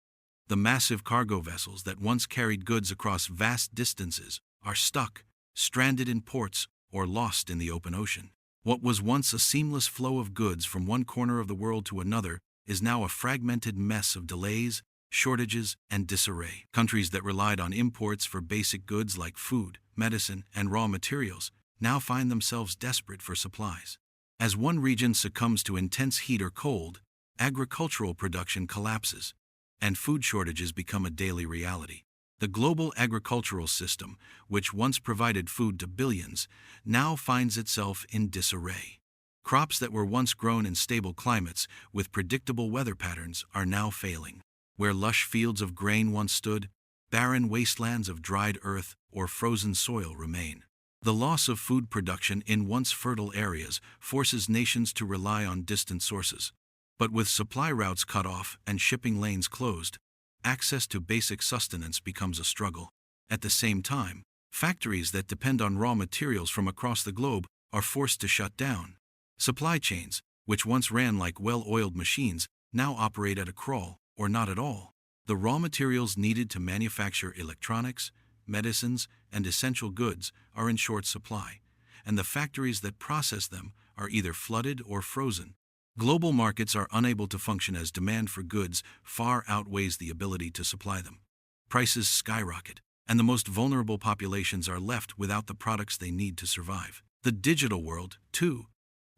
The massive cargo vessels that once carried goods across vast distances are stuck, stranded in ports, or lost in the open ocean. What was once a seamless flow of goods from one corner of the world to another is now a fragmented mess of delays, shortages, and disarray. Countries that relied on imports for basic goods like food, medicine, and raw materials now find themselves desperate for supplies. As one region succumbs to intense heat or cold, agricultural production collapses, and food shortages become a daily reality. The global agricultural system, which once provided food to billions, now finds itself in disarray. Crops that were once grown in stable climates with predictable weather patterns are now failing. Where lush fields of grain once stood, barren wastelands of dried earth or frozen soil remain. The loss of food production in once fertile areas forces nations to rely on distant sources. But with supply routes cut off and shipping lanes closed, access to basic sustenance becomes a struggle. At the same time, factories that depend on raw materials from across the globe are forced to shut down. Supply chains, which once ran like well-oiled machines, now operate at a crawl, or not at all. The raw materials needed to manufacture electronics, medicines, and essential goods are in short supply, and the factories that process them are either flooded or frozen. Global markets are unable to function as demand for goods far outweighs the ability to supply them. Prices skyrocket, and the most vulnerable populations are left without the products they need to survive. The digital world, too,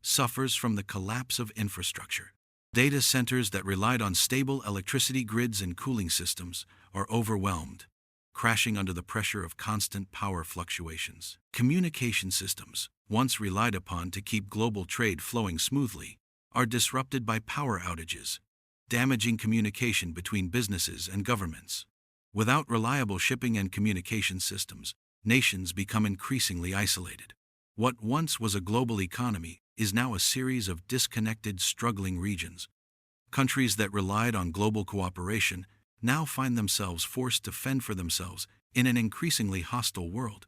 suffers from the collapse of infrastructure. Data centers that relied on stable electricity grids and cooling systems are overwhelmed, crashing under the pressure of constant power fluctuations. Communication systems, once relied upon to keep global trade flowing smoothly, are disrupted by power outages, damaging communication between businesses and governments. Without reliable shipping and communication systems, nations become increasingly isolated. What once was a global economy is now a series of disconnected, struggling regions. Countries that relied on global cooperation now find themselves forced to fend for themselves in an increasingly hostile world.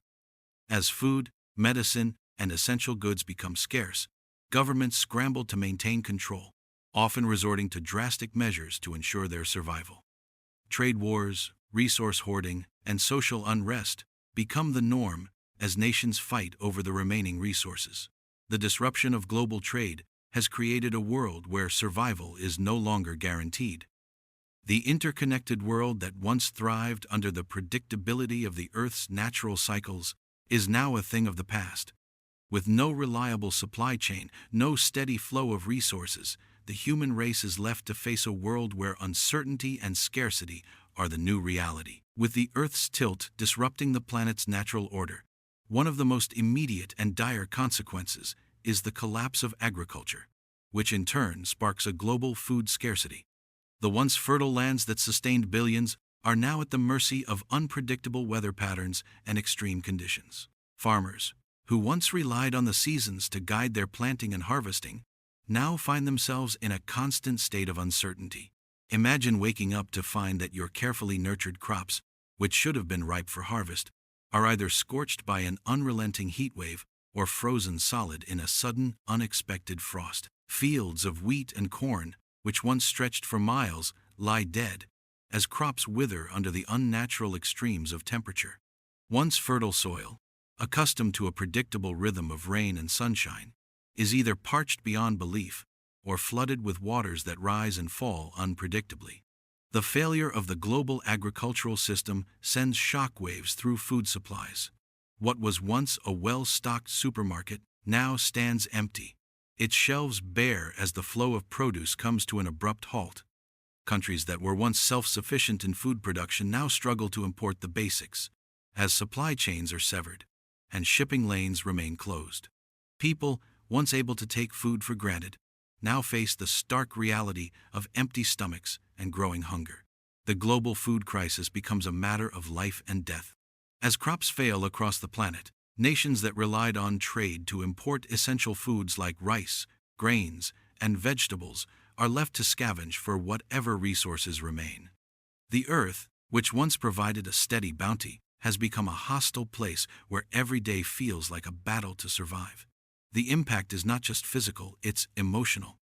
As food, medicine, and essential goods become scarce, governments scramble to maintain control, often resorting to drastic measures to ensure their survival. Trade wars, resource hoarding, and social unrest become the norm as nations fight over the remaining resources. The disruption of global trade has created a world where survival is no longer guaranteed. The interconnected world that once thrived under the predictability of the Earth's natural cycles is now a thing of the past. With no reliable supply chain, no steady flow of resources, the human race is left to face a world where uncertainty and scarcity are the new reality. With the Earth's tilt disrupting the planet's natural order, one of the most immediate and dire consequences is the collapse of agriculture, which in turn sparks a global food scarcity. The once fertile lands that sustained billions are now at the mercy of unpredictable weather patterns and extreme conditions. Farmers, who once relied on the seasons to guide their planting and harvesting, now find themselves in a constant state of uncertainty. Imagine waking up to find that your carefully nurtured crops, which should have been ripe for harvest, are either scorched by an unrelenting heat wave or frozen solid in a sudden, unexpected frost. Fields of wheat and corn, which once stretched for miles, lie dead, as crops wither under the unnatural extremes of temperature. Once fertile soil, accustomed to a predictable rhythm of rain and sunshine, is either parched beyond belief or flooded with waters that rise and fall unpredictably. The failure of the global agricultural system sends shock waves through food supplies. What was once a well-stocked supermarket now stands empty, its shelves bare as the flow of produce comes to an abrupt halt. Countries that were once self-sufficient in food production now struggle to import the basics, as supply chains are severed and shipping lanes remain closed. People, once able to take food for granted, now face the stark reality of empty stomachs and growing hunger. The global food crisis becomes a matter of life and death. As crops fail across the planet, nations that relied on trade to import essential foods like rice, grains, and vegetables are left to scavenge for whatever resources remain. The Earth, which once provided a steady bounty, has become a hostile place where every day feels like a battle to survive. The impact is not just physical, it's emotional.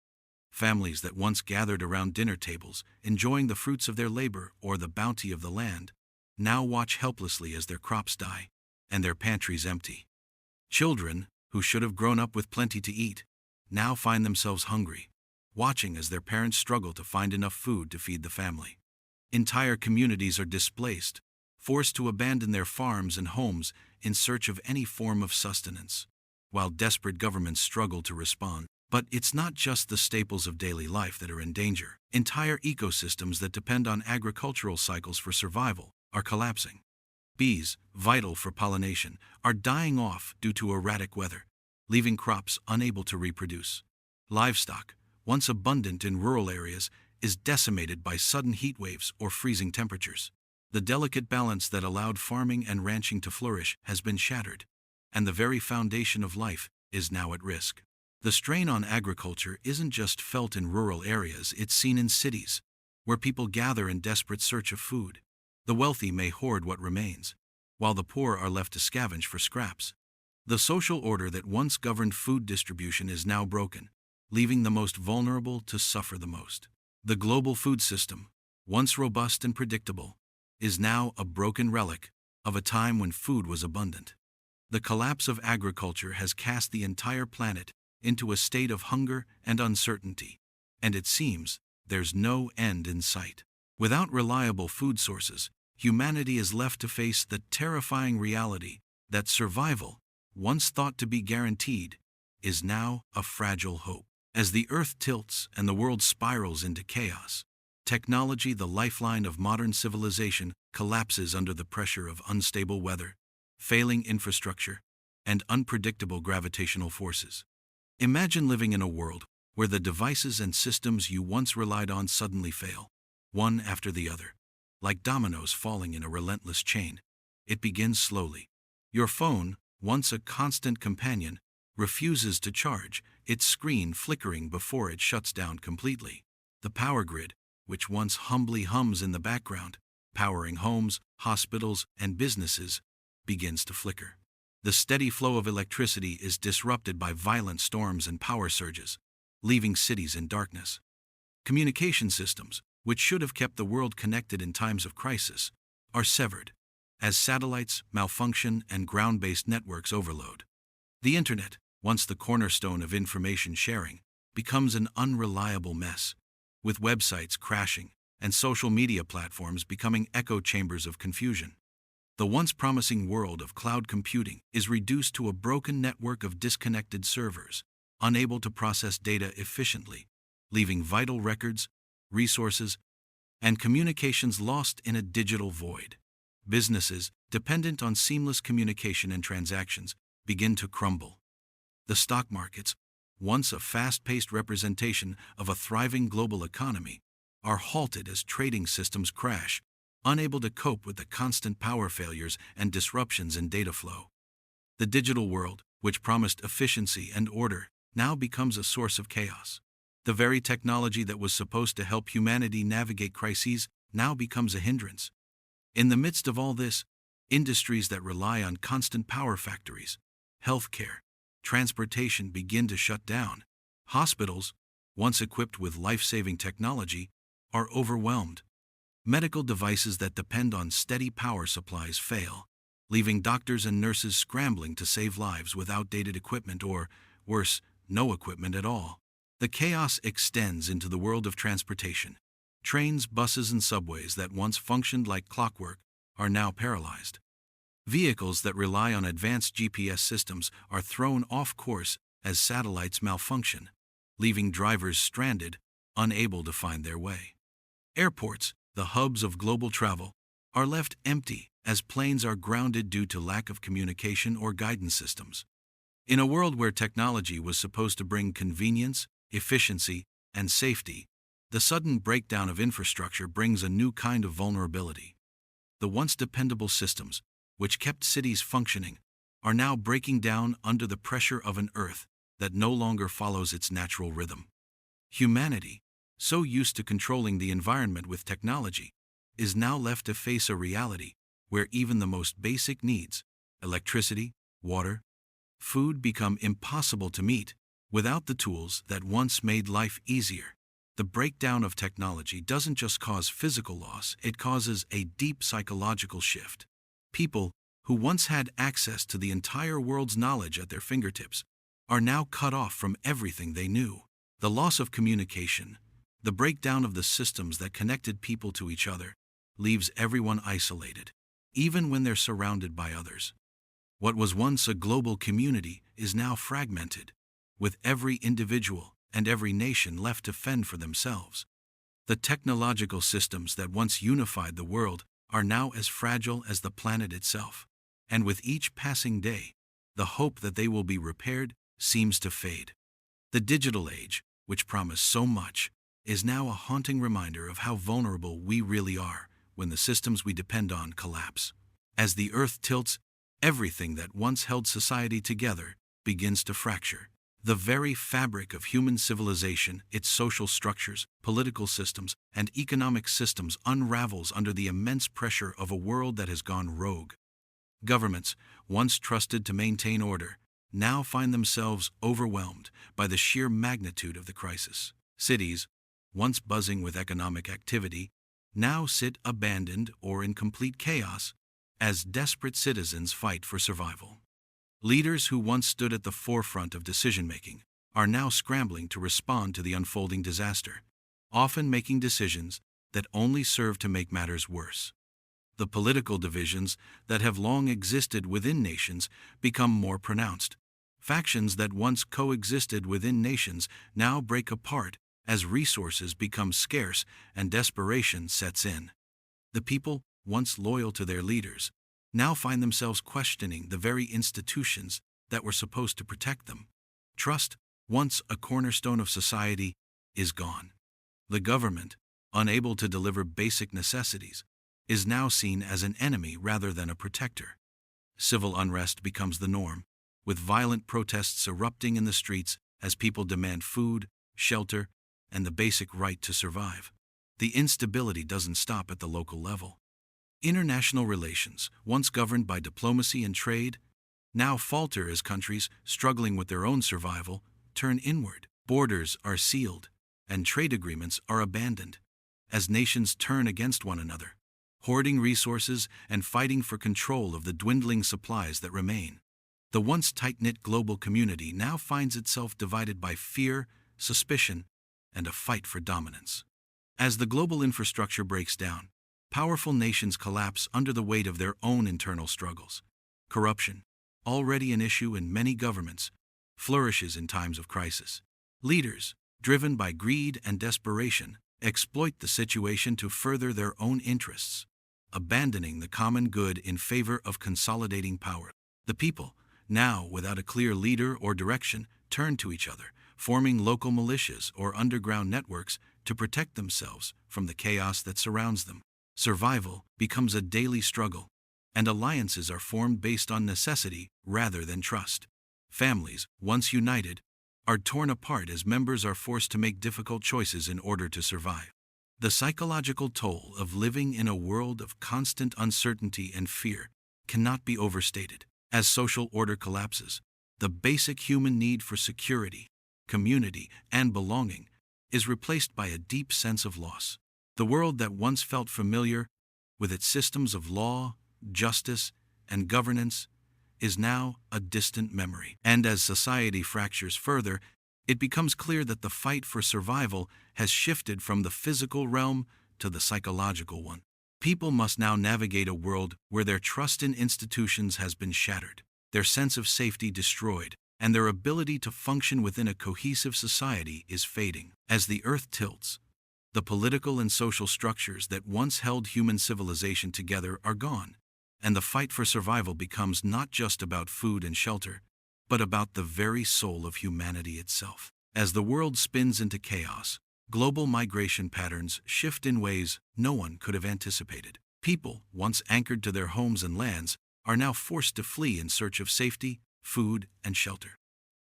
Families that once gathered around dinner tables, enjoying the fruits of their labor or the bounty of the land, now watch helplessly as their crops die and their pantries empty. Children, who should have grown up with plenty to eat, now find themselves hungry, watching as their parents struggle to find enough food to feed the family. Entire communities are displaced, forced to abandon their farms and homes in search of any form of sustenance, while desperate governments struggle to respond. But it's not just the staples of daily life that are in danger. Entire ecosystems that depend on agricultural cycles for survival are collapsing. Bees, vital for pollination, are dying off due to erratic weather, leaving crops unable to reproduce. Livestock, once abundant in rural areas, is decimated by sudden heat waves or freezing temperatures. The delicate balance that allowed farming and ranching to flourish has been shattered, and the very foundation of life is now at risk. The strain on agriculture isn't just felt in rural areas, it's seen in cities, where people gather in desperate search of food. The wealthy may hoard what remains, while the poor are left to scavenge for scraps. The social order that once governed food distribution is now broken, leaving the most vulnerable to suffer the most. The global food system, once robust and predictable, is now a broken relic of a time when food was abundant. The collapse of agriculture has cast the entire planet into a state of hunger and uncertainty, and it seems there's no end in sight. Without reliable food sources, humanity is left to face the terrifying reality that survival, once thought to be guaranteed, is now a fragile hope. As the earth tilts and the world spirals into chaos, technology, the lifeline of modern civilization, collapses under the pressure of unstable weather, failing infrastructure, and unpredictable gravitational forces. Imagine living in a world where the devices and systems you once relied on suddenly fail, one after the other. Like dominoes falling in a relentless chain, it begins slowly. Your phone, once a constant companion, refuses to charge, its screen flickering before it shuts down completely. The power grid, which once humbly hums in the background, powering homes, hospitals, and businesses, begins to flicker. The steady flow of electricity is disrupted by violent storms and power surges, leaving cities in darkness. Communication systems, which should have kept the world connected in times of crisis, are severed, as satellites malfunction and ground-based networks overload. The internet, once the cornerstone of information sharing, becomes an unreliable mess, with websites crashing and social media platforms becoming echo chambers of confusion. The once promising world of cloud computing is reduced to a broken network of disconnected servers, unable to process data efficiently, leaving vital records, resources, and communications lost in a digital void. Businesses, dependent on seamless communication and transactions, begin to crumble. The stock markets, once a fast-paced representation of a thriving global economy, are halted as trading systems crash, unable to cope with the constant power failures and disruptions in data flow. The digital world, which promised efficiency and order, now becomes a source of chaos. The very technology that was supposed to help humanity navigate crises now becomes a hindrance. In the midst of all this, industries that rely on constant power factories, healthcare, transportation begin to shut down. Hospitals, once equipped with life-saving technology, are overwhelmed. Medical devices that depend on steady power supplies fail, leaving doctors and nurses scrambling to save lives with outdated equipment or, worse, no equipment at all. The chaos extends into the world of transportation. Trains, buses, and subways that once functioned like clockwork are now paralyzed. Vehicles that rely on advanced GPS systems are thrown off course as satellites malfunction, leaving drivers stranded, unable to find their way. Airports, the hubs of global travel, are left empty as planes are grounded due to lack of communication or guidance systems. In a world where technology was supposed to bring convenience, efficiency, and safety, the sudden breakdown of infrastructure brings a new kind of vulnerability. The once dependable systems, which kept cities functioning, are now breaking down under the pressure of an Earth that no longer follows its natural rhythm. Humanity, so used to controlling the environment with technology, is now left to face a reality where even the most basic needs, electricity, water, food, become impossible to meet without the tools that once made life easier. The breakdown of technology doesn't just cause physical loss, it causes a deep psychological shift. People, who once had access to the entire world's knowledge at their fingertips, are now cut off from everything they knew. The loss of communication, the breakdown of the systems that connected people to each other, leaves everyone isolated, even when they're surrounded by others. What was once a global community is now fragmented, with every individual and every nation left to fend for themselves. The technological systems that once unified the world are now as fragile as the planet itself, and with each passing day, the hope that they will be repaired seems to fade. The digital age, which promised so much, is now a haunting reminder of how vulnerable we really are when the systems we depend on collapse. As the Earth tilts, everything that once held society together begins to fracture. The very fabric of human civilization, its social structures, political systems, and economic systems unravels under the immense pressure of a world that has gone rogue. Governments, once trusted to maintain order, now find themselves overwhelmed by the sheer magnitude of the crisis. Cities, once buzzing with economic activity, now sit abandoned or in complete chaos as desperate citizens fight for survival. Leaders who once stood at the forefront of decision-making are now scrambling to respond to the unfolding disaster, often making decisions that only serve to make matters worse. The political divisions that have long existed within nations become more pronounced. Factions that once coexisted within nations now break apart as resources become scarce and desperation sets in. The people, once loyal to their leaders, now find themselves questioning the very institutions that were supposed to protect them. Trust, once a cornerstone of society, is gone. The government, unable to deliver basic necessities, is now seen as an enemy rather than a protector. Civil unrest becomes the norm, with violent protests erupting in the streets as people demand food, shelter, and the basic right to survive. The instability doesn't stop at the local level. International relations, once governed by diplomacy and trade, now falter as countries struggling with their own survival turn inward. Borders are sealed, and trade agreements are abandoned, as nations turn against one another, hoarding resources and fighting for control of the dwindling supplies that remain. The once tight-knit global community now finds itself divided by fear, suspicion, and a fight for dominance. As the global infrastructure breaks down, powerful nations collapse under the weight of their own internal struggles. Corruption, already an issue in many governments, flourishes in times of crisis. Leaders, driven by greed and desperation, exploit the situation to further their own interests, abandoning the common good in favor of consolidating power. The people, now without a clear leader or direction, turn to each other, forming local militias or underground networks to protect themselves from the chaos that surrounds them. Survival becomes a daily struggle, and alliances are formed based on necessity rather than trust. Families, once united, are torn apart as members are forced to make difficult choices in order to survive. The psychological toll of living in a world of constant uncertainty and fear cannot be overstated. As social order collapses, the basic human need for security, community, and belonging is replaced by a deep sense of loss. The world that once felt familiar, with its systems of law, justice, and governance, is now a distant memory. And as society fractures further, it becomes clear that the fight for survival has shifted from the physical realm to the psychological one. People must now navigate a world where their trust in institutions has been shattered, their sense of safety destroyed, and their ability to function within a cohesive society is fading. As the earth tilts, the political and social structures that once held human civilization together are gone, and the fight for survival becomes not just about food and shelter, but about the very soul of humanity itself. As the world spins into chaos, global migration patterns shift in ways no one could have anticipated. People, once anchored to their homes and lands, are now forced to flee in search of safety, food, and shelter.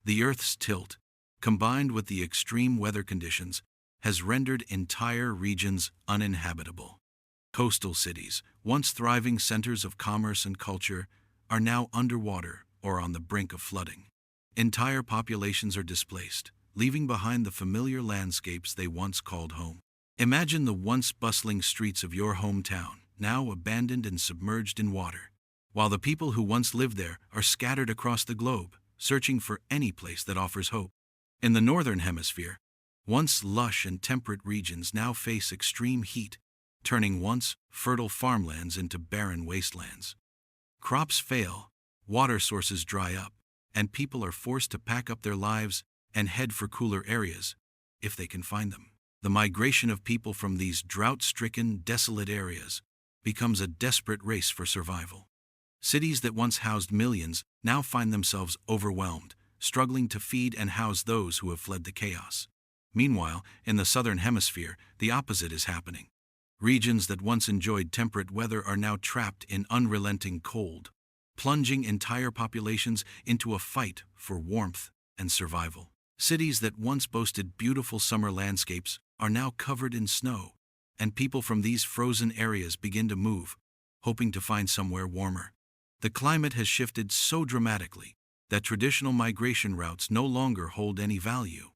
The Earth's tilt, combined with the extreme weather conditions, has rendered entire regions uninhabitable. Coastal cities, once thriving centers of commerce and culture, are now underwater or on the brink of flooding. Entire populations are displaced, leaving behind the familiar landscapes they once called home. Imagine the once bustling streets of your hometown, now abandoned and submerged in water, while the people who once lived there are scattered across the globe, searching for any place that offers hope. In the northern hemisphere, once lush and temperate regions now face extreme heat, turning once fertile farmlands into barren wastelands. Crops fail, water sources dry up, and people are forced to pack up their lives and head for cooler areas, if they can find them. The migration of people from these drought-stricken, desolate areas becomes a desperate race for survival. Cities that once housed millions now find themselves overwhelmed, struggling to feed and house those who have fled the chaos. Meanwhile, in the southern hemisphere, the opposite is happening. Regions that once enjoyed temperate weather are now trapped in unrelenting cold, plunging entire populations into a fight for warmth and survival. Cities that once boasted beautiful summer landscapes are now covered in snow, and people from these frozen areas begin to move, hoping to find somewhere warmer. The climate has shifted so dramatically that traditional migration routes no longer hold any value.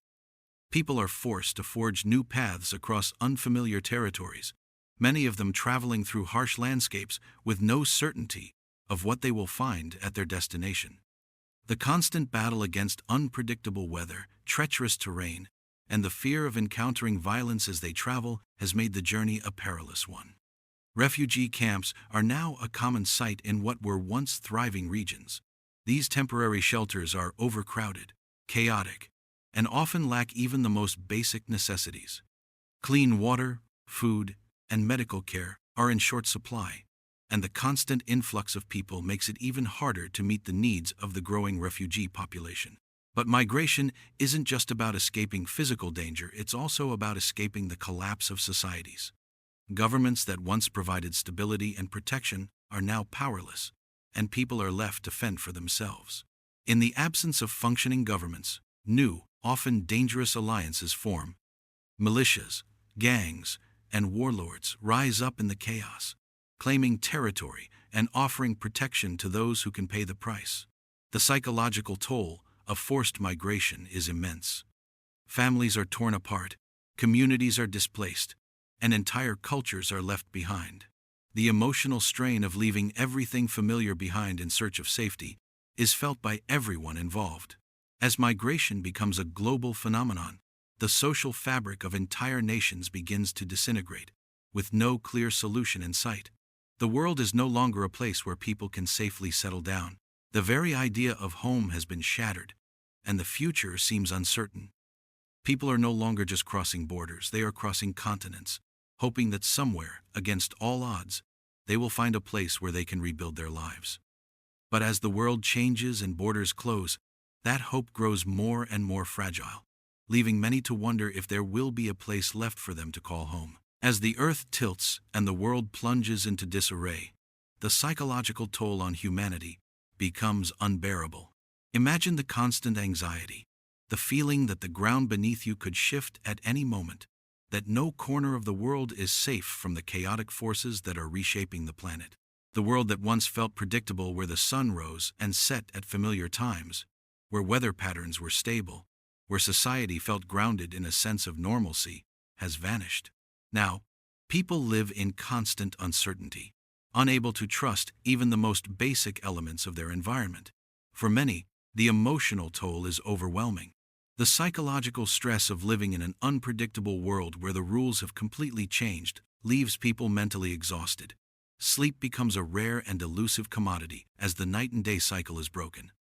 People are forced to forge new paths across unfamiliar territories, many of them traveling through harsh landscapes with no certainty of what they will find at their destination. The constant battle against unpredictable weather, treacherous terrain, and the fear of encountering violence as they travel has made the journey a perilous one. Refugee camps are now a common sight in what were once thriving regions. These temporary shelters are overcrowded, chaotic, and often lack even the most basic necessities. Clean water, food, and medical care are in short supply, and the constant influx of people makes it even harder to meet the needs of the growing refugee population. But migration isn't just about escaping physical danger, it's also about escaping the collapse of societies. Governments that once provided stability and protection are now powerless, and people are left to fend for themselves. In the absence of functioning governments, new, often dangerous alliances form. Militias, gangs, and warlords rise up in the chaos, claiming territory and offering protection to those who can pay the price. The psychological toll of forced migration is immense. Families are torn apart, communities are displaced, and entire cultures are left behind. The emotional strain of leaving everything familiar behind in search of safety is felt by everyone involved. As migration becomes a global phenomenon, the social fabric of entire nations begins to disintegrate, with no clear solution in sight. The world is no longer a place where people can safely settle down. The very idea of home has been shattered, and the future seems uncertain. People are no longer just crossing borders, they are crossing continents, hoping that somewhere, against all odds, they will find a place where they can rebuild their lives. But as the world changes and borders close, that hope grows more and more fragile, leaving many to wonder if there will be a place left for them to call home. As the earth tilts and the world plunges into disarray, the psychological toll on humanity becomes unbearable. Imagine the constant anxiety, the feeling that the ground beneath you could shift at any moment, that no corner of the world is safe from the chaotic forces that are reshaping the planet. The world that once felt predictable, where the sun rose and set at familiar times, where weather patterns were stable, where society felt grounded in a sense of normalcy, has vanished. Now, people live in constant uncertainty, unable to trust even the most basic elements of their environment. For many, the emotional toll is overwhelming. The psychological stress of living in an unpredictable world where the rules have completely changed leaves people mentally exhausted. Sleep becomes a rare and elusive commodity as the night and day cycle is broken.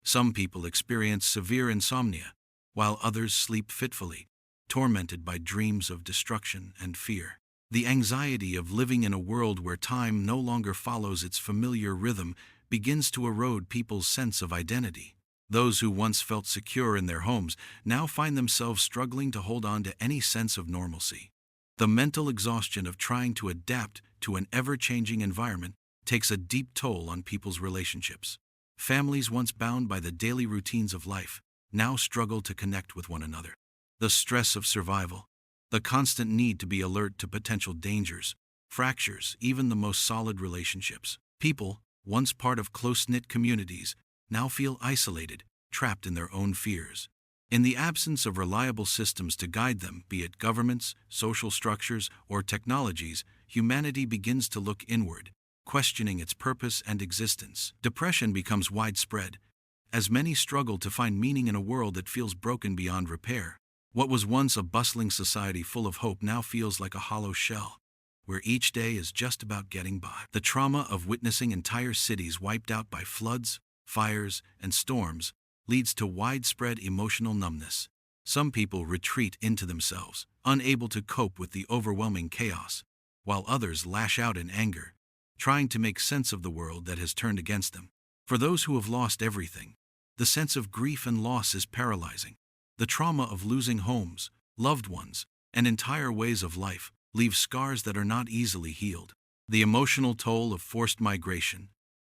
Some people experience severe insomnia, while others sleep fitfully, tormented by dreams of destruction and fear. The anxiety of living in a world where time no longer follows its familiar rhythm begins to erode people's sense of identity. Those who once felt secure in their homes now find themselves struggling to hold on to any sense of normalcy. The mental exhaustion of trying to adapt to an ever-changing environment takes a deep toll on people's relationships. Families once bound by the daily routines of life now struggle to connect with one another. The stress of survival, the constant need to be alert to potential dangers, fractures even the most solid relationships. People, once part of close-knit communities, now feel isolated, trapped in their own fears. In the absence of reliable systems to guide them, be it governments, social structures, or technologies, humanity begins to look inward, questioning its purpose and existence. Depression becomes widespread, as many struggle to find meaning in a world that feels broken beyond repair. What was once a bustling society full of hope now feels like a hollow shell, where each day is just about getting by. The trauma of witnessing entire cities wiped out by floods, fires, and storms leads to widespread emotional numbness. Some people retreat into themselves, unable to cope with the overwhelming chaos, while others lash out in anger, trying to make sense of the world that has turned against them. For those who have lost everything, the sense of grief and loss is paralyzing. The trauma of losing homes, loved ones, and entire ways of life leaves scars that are not easily healed. The emotional toll of forced migration,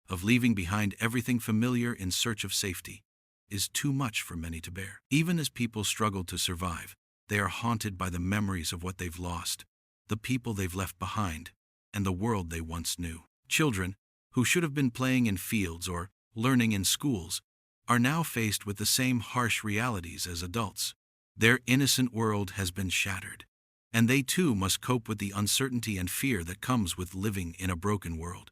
of leaving behind everything familiar in search of safety, is too much for many to bear. Even as people struggle to survive, they are haunted by the memories of what they've lost, the people they've left behind, and the world they once knew. Children, who should have been playing in fields or learning in schools, are now faced with the same harsh realities as adults. Their innocent world has been shattered, and they too must cope with the uncertainty and fear that comes with living in a broken world.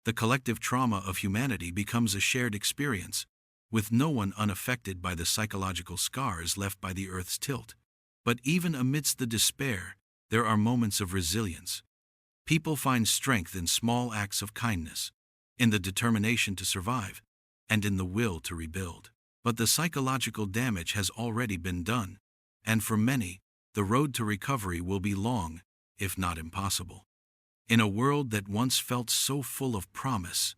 The collective trauma of humanity becomes a shared experience, with no one unaffected by the psychological scars left by the Earth's tilt. But even amidst the despair, there are moments of resilience. People find strength in small acts of kindness, in the determination to survive, and in the will to rebuild. But the psychological damage has already been done, and for many, the road to recovery will be long, if not impossible. In a world that once felt so full of promise,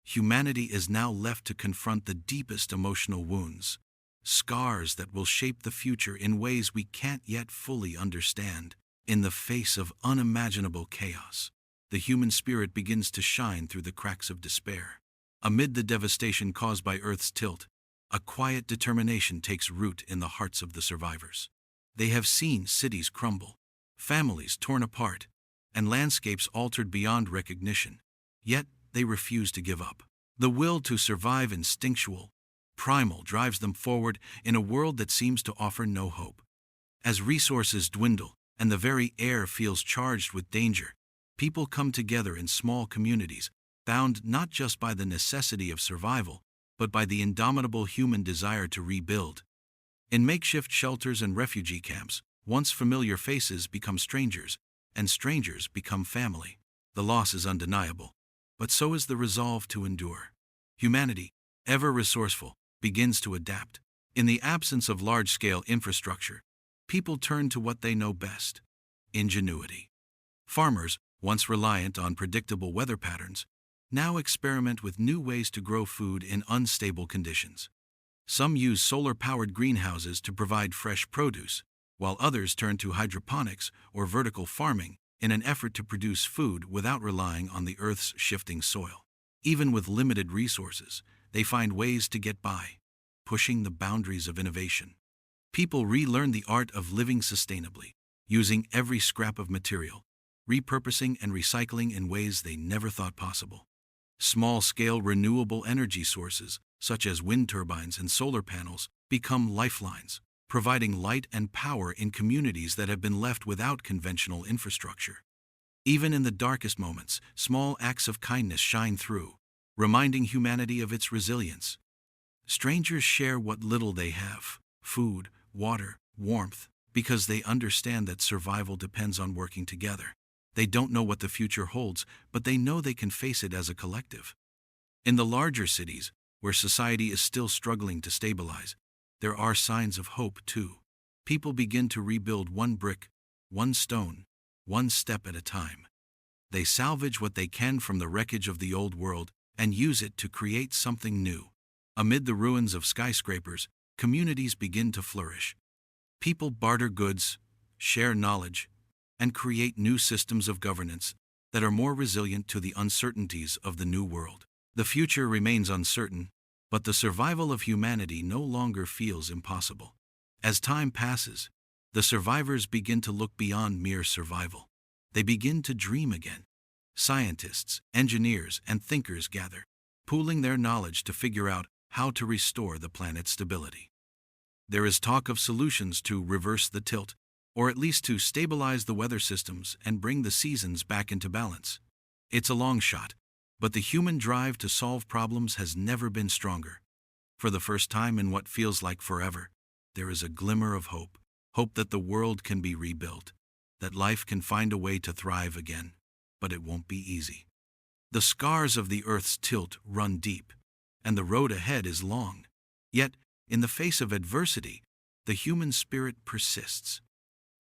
humanity is now left to confront the deepest emotional wounds, scars that will shape the future in ways we can't yet fully understand. In the face of unimaginable chaos, the human spirit begins to shine through the cracks of despair. Amid the devastation caused by Earth's tilt, a quiet determination takes root in the hearts of the survivors. They have seen cities crumble, families torn apart, and landscapes altered beyond recognition, yet they refuse to give up. The will to survive, instinctual, primal, drives them forward in a world that seems to offer no hope. As resources dwindle and the very air feels charged with danger, people come together in small communities, bound not just by the necessity of survival, but by the indomitable human desire to rebuild. In makeshift shelters and refugee camps, once familiar faces become strangers, and strangers become family. The loss is undeniable, but so is the resolve to endure. Humanity, ever resourceful, begins to adapt. In the absence of large-scale infrastructure, people turn to what they know best: ingenuity. Farmers, once reliant on predictable weather patterns, now experiment with new ways to grow food in unstable conditions. Some use solar-powered greenhouses to provide fresh produce, while others turn to hydroponics or vertical farming in an effort to produce food without relying on the Earth's shifting soil. Even with limited resources, they find ways to get by, pushing the boundaries of innovation. People relearn the art of living sustainably, using every scrap of material, repurposing and recycling in ways they never thought possible. Small-scale renewable energy sources, such as wind turbines and solar panels, become lifelines, providing light and power in communities that have been left without conventional infrastructure. Even in the darkest moments, small acts of kindness shine through, reminding humanity of its resilience. Strangers share what little they have: food, water, warmth, because they understand that survival depends on working together. They don't know what the future holds, but they know they can face it as a collective. In the larger cities, where society is still struggling to stabilize, there are signs of hope too. People begin to rebuild one brick, one stone, one step at a time. They salvage what they can from the wreckage of the old world and use it to create something new. Amid the ruins of skyscrapers, communities begin to flourish. People barter goods, share knowledge, and create new systems of governance that are more resilient to the uncertainties of the new world. The future remains uncertain, but the survival of humanity no longer feels impossible. As time passes, the survivors begin to look beyond mere survival. They begin to dream again. Scientists, engineers, and thinkers gather, pooling their knowledge to figure out how to restore the planet's stability. There is talk of solutions to reverse the tilt, or at least to stabilize the weather systems and bring the seasons back into balance. It's a long shot, but the human drive to solve problems has never been stronger. For the first time in what feels like forever, there is a glimmer of hope. Hope that the world can be rebuilt, that life can find a way to thrive again, but it won't be easy. The scars of the Earth's tilt run deep, and the road ahead is long. Yet, in the face of adversity, the human spirit persists.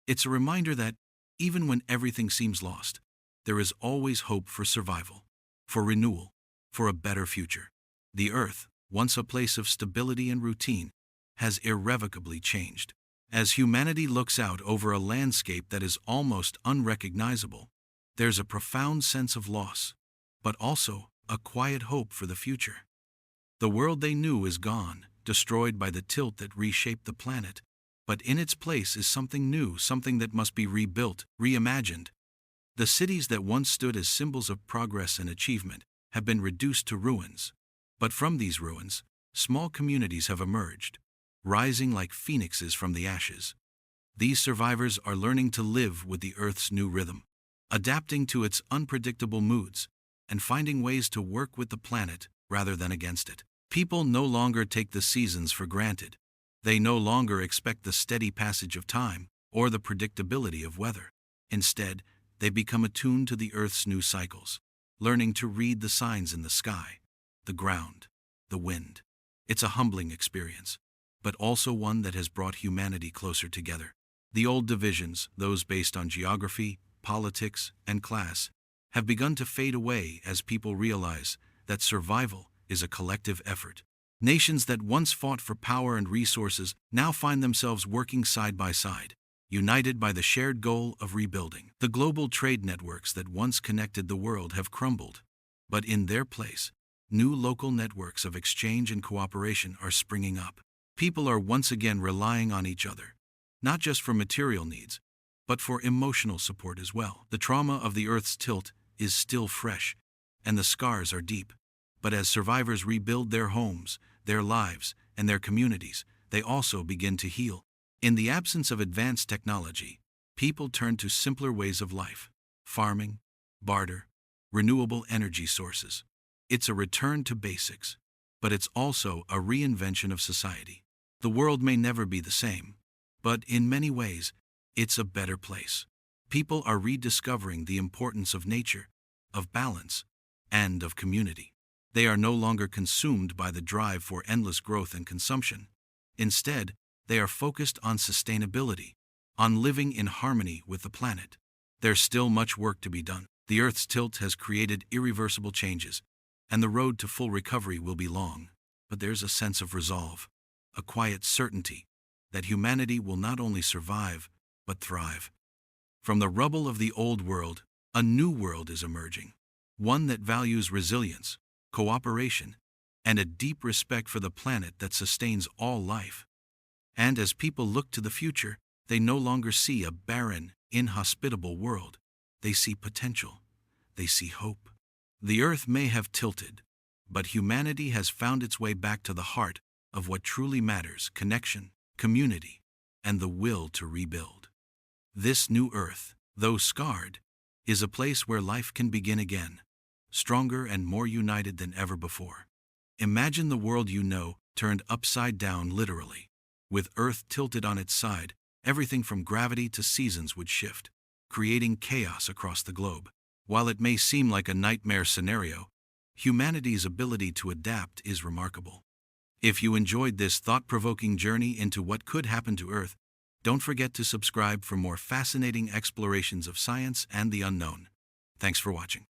It's a reminder that, even when everything seems lost, there is always hope for survival, for renewal, for a better future. The Earth, once a place of stability and routine, has irrevocably changed. As humanity looks out over a landscape that is almost unrecognizable, there's a profound sense of loss, but also a quiet hope for the future. The world they knew is gone, destroyed by the tilt that reshaped the planet, but in its place is something new, something that must be rebuilt, reimagined. The cities that once stood as symbols of progress and achievement have been reduced to ruins, but from these ruins, small communities have emerged, rising like phoenixes from the ashes. These survivors are learning to live with the Earth's new rhythm, adapting to its unpredictable moods, and finding ways to work with the planet rather than against it. People no longer take the seasons for granted. They no longer expect the steady passage of time or the predictability of weather. Instead, they become attuned to the Earth's new cycles, learning to read the signs in the sky, the ground, the wind. It's a humbling experience, but also one that has brought humanity closer together. The old divisions, those based on geography, politics, and class, have begun to fade away as people realize that survival is a collective effort. Nations that once fought for power and resources now find themselves working side by side, united by the shared goal of rebuilding. The global trade networks that once connected the world have crumbled, but in their place, new local networks of exchange and cooperation are springing up. People are once again relying on each other, not just for material needs, but for emotional support as well. The trauma of the Earth's tilt is still fresh, and the scars are deep. But as survivors rebuild their homes, their lives, and their communities, they also begin to heal. In the absence of advanced technology, people turn to simpler ways of life: farming, barter, renewable energy sources. It's a return to basics, but it's also a reinvention of society. The world may never be the same, but in many ways, it's a better place. People are rediscovering the importance of nature, of balance, and of community. They are no longer consumed by the drive for endless growth and consumption. Instead, they are focused on sustainability, on living in harmony with the planet. There's still much work to be done. The Earth's tilt has created irreversible changes, and the road to full recovery will be long. But there's a sense of resolve, a quiet certainty that humanity will not only survive, but thrive. From the rubble of the old world, a new world is emerging, one that values resilience, cooperation, and a deep respect for the planet that sustains all life. And as people look to the future, they no longer see a barren, inhospitable world. They see potential. They see hope. The Earth may have tilted, but humanity has found its way back to the heart of what truly matters: connection, community, and the will to rebuild. This new Earth, though scarred, is a place where life can begin again, stronger and more united than ever before. Imagine the world you know turned upside down literally. With Earth tilted on its side, everything from gravity to seasons would shift, creating chaos across the globe. While it may seem like a nightmare scenario, humanity's ability to adapt is remarkable. If you enjoyed this thought-provoking journey into what could happen to Earth, don't forget to subscribe for more fascinating explorations of science and the unknown. Thanks for watching.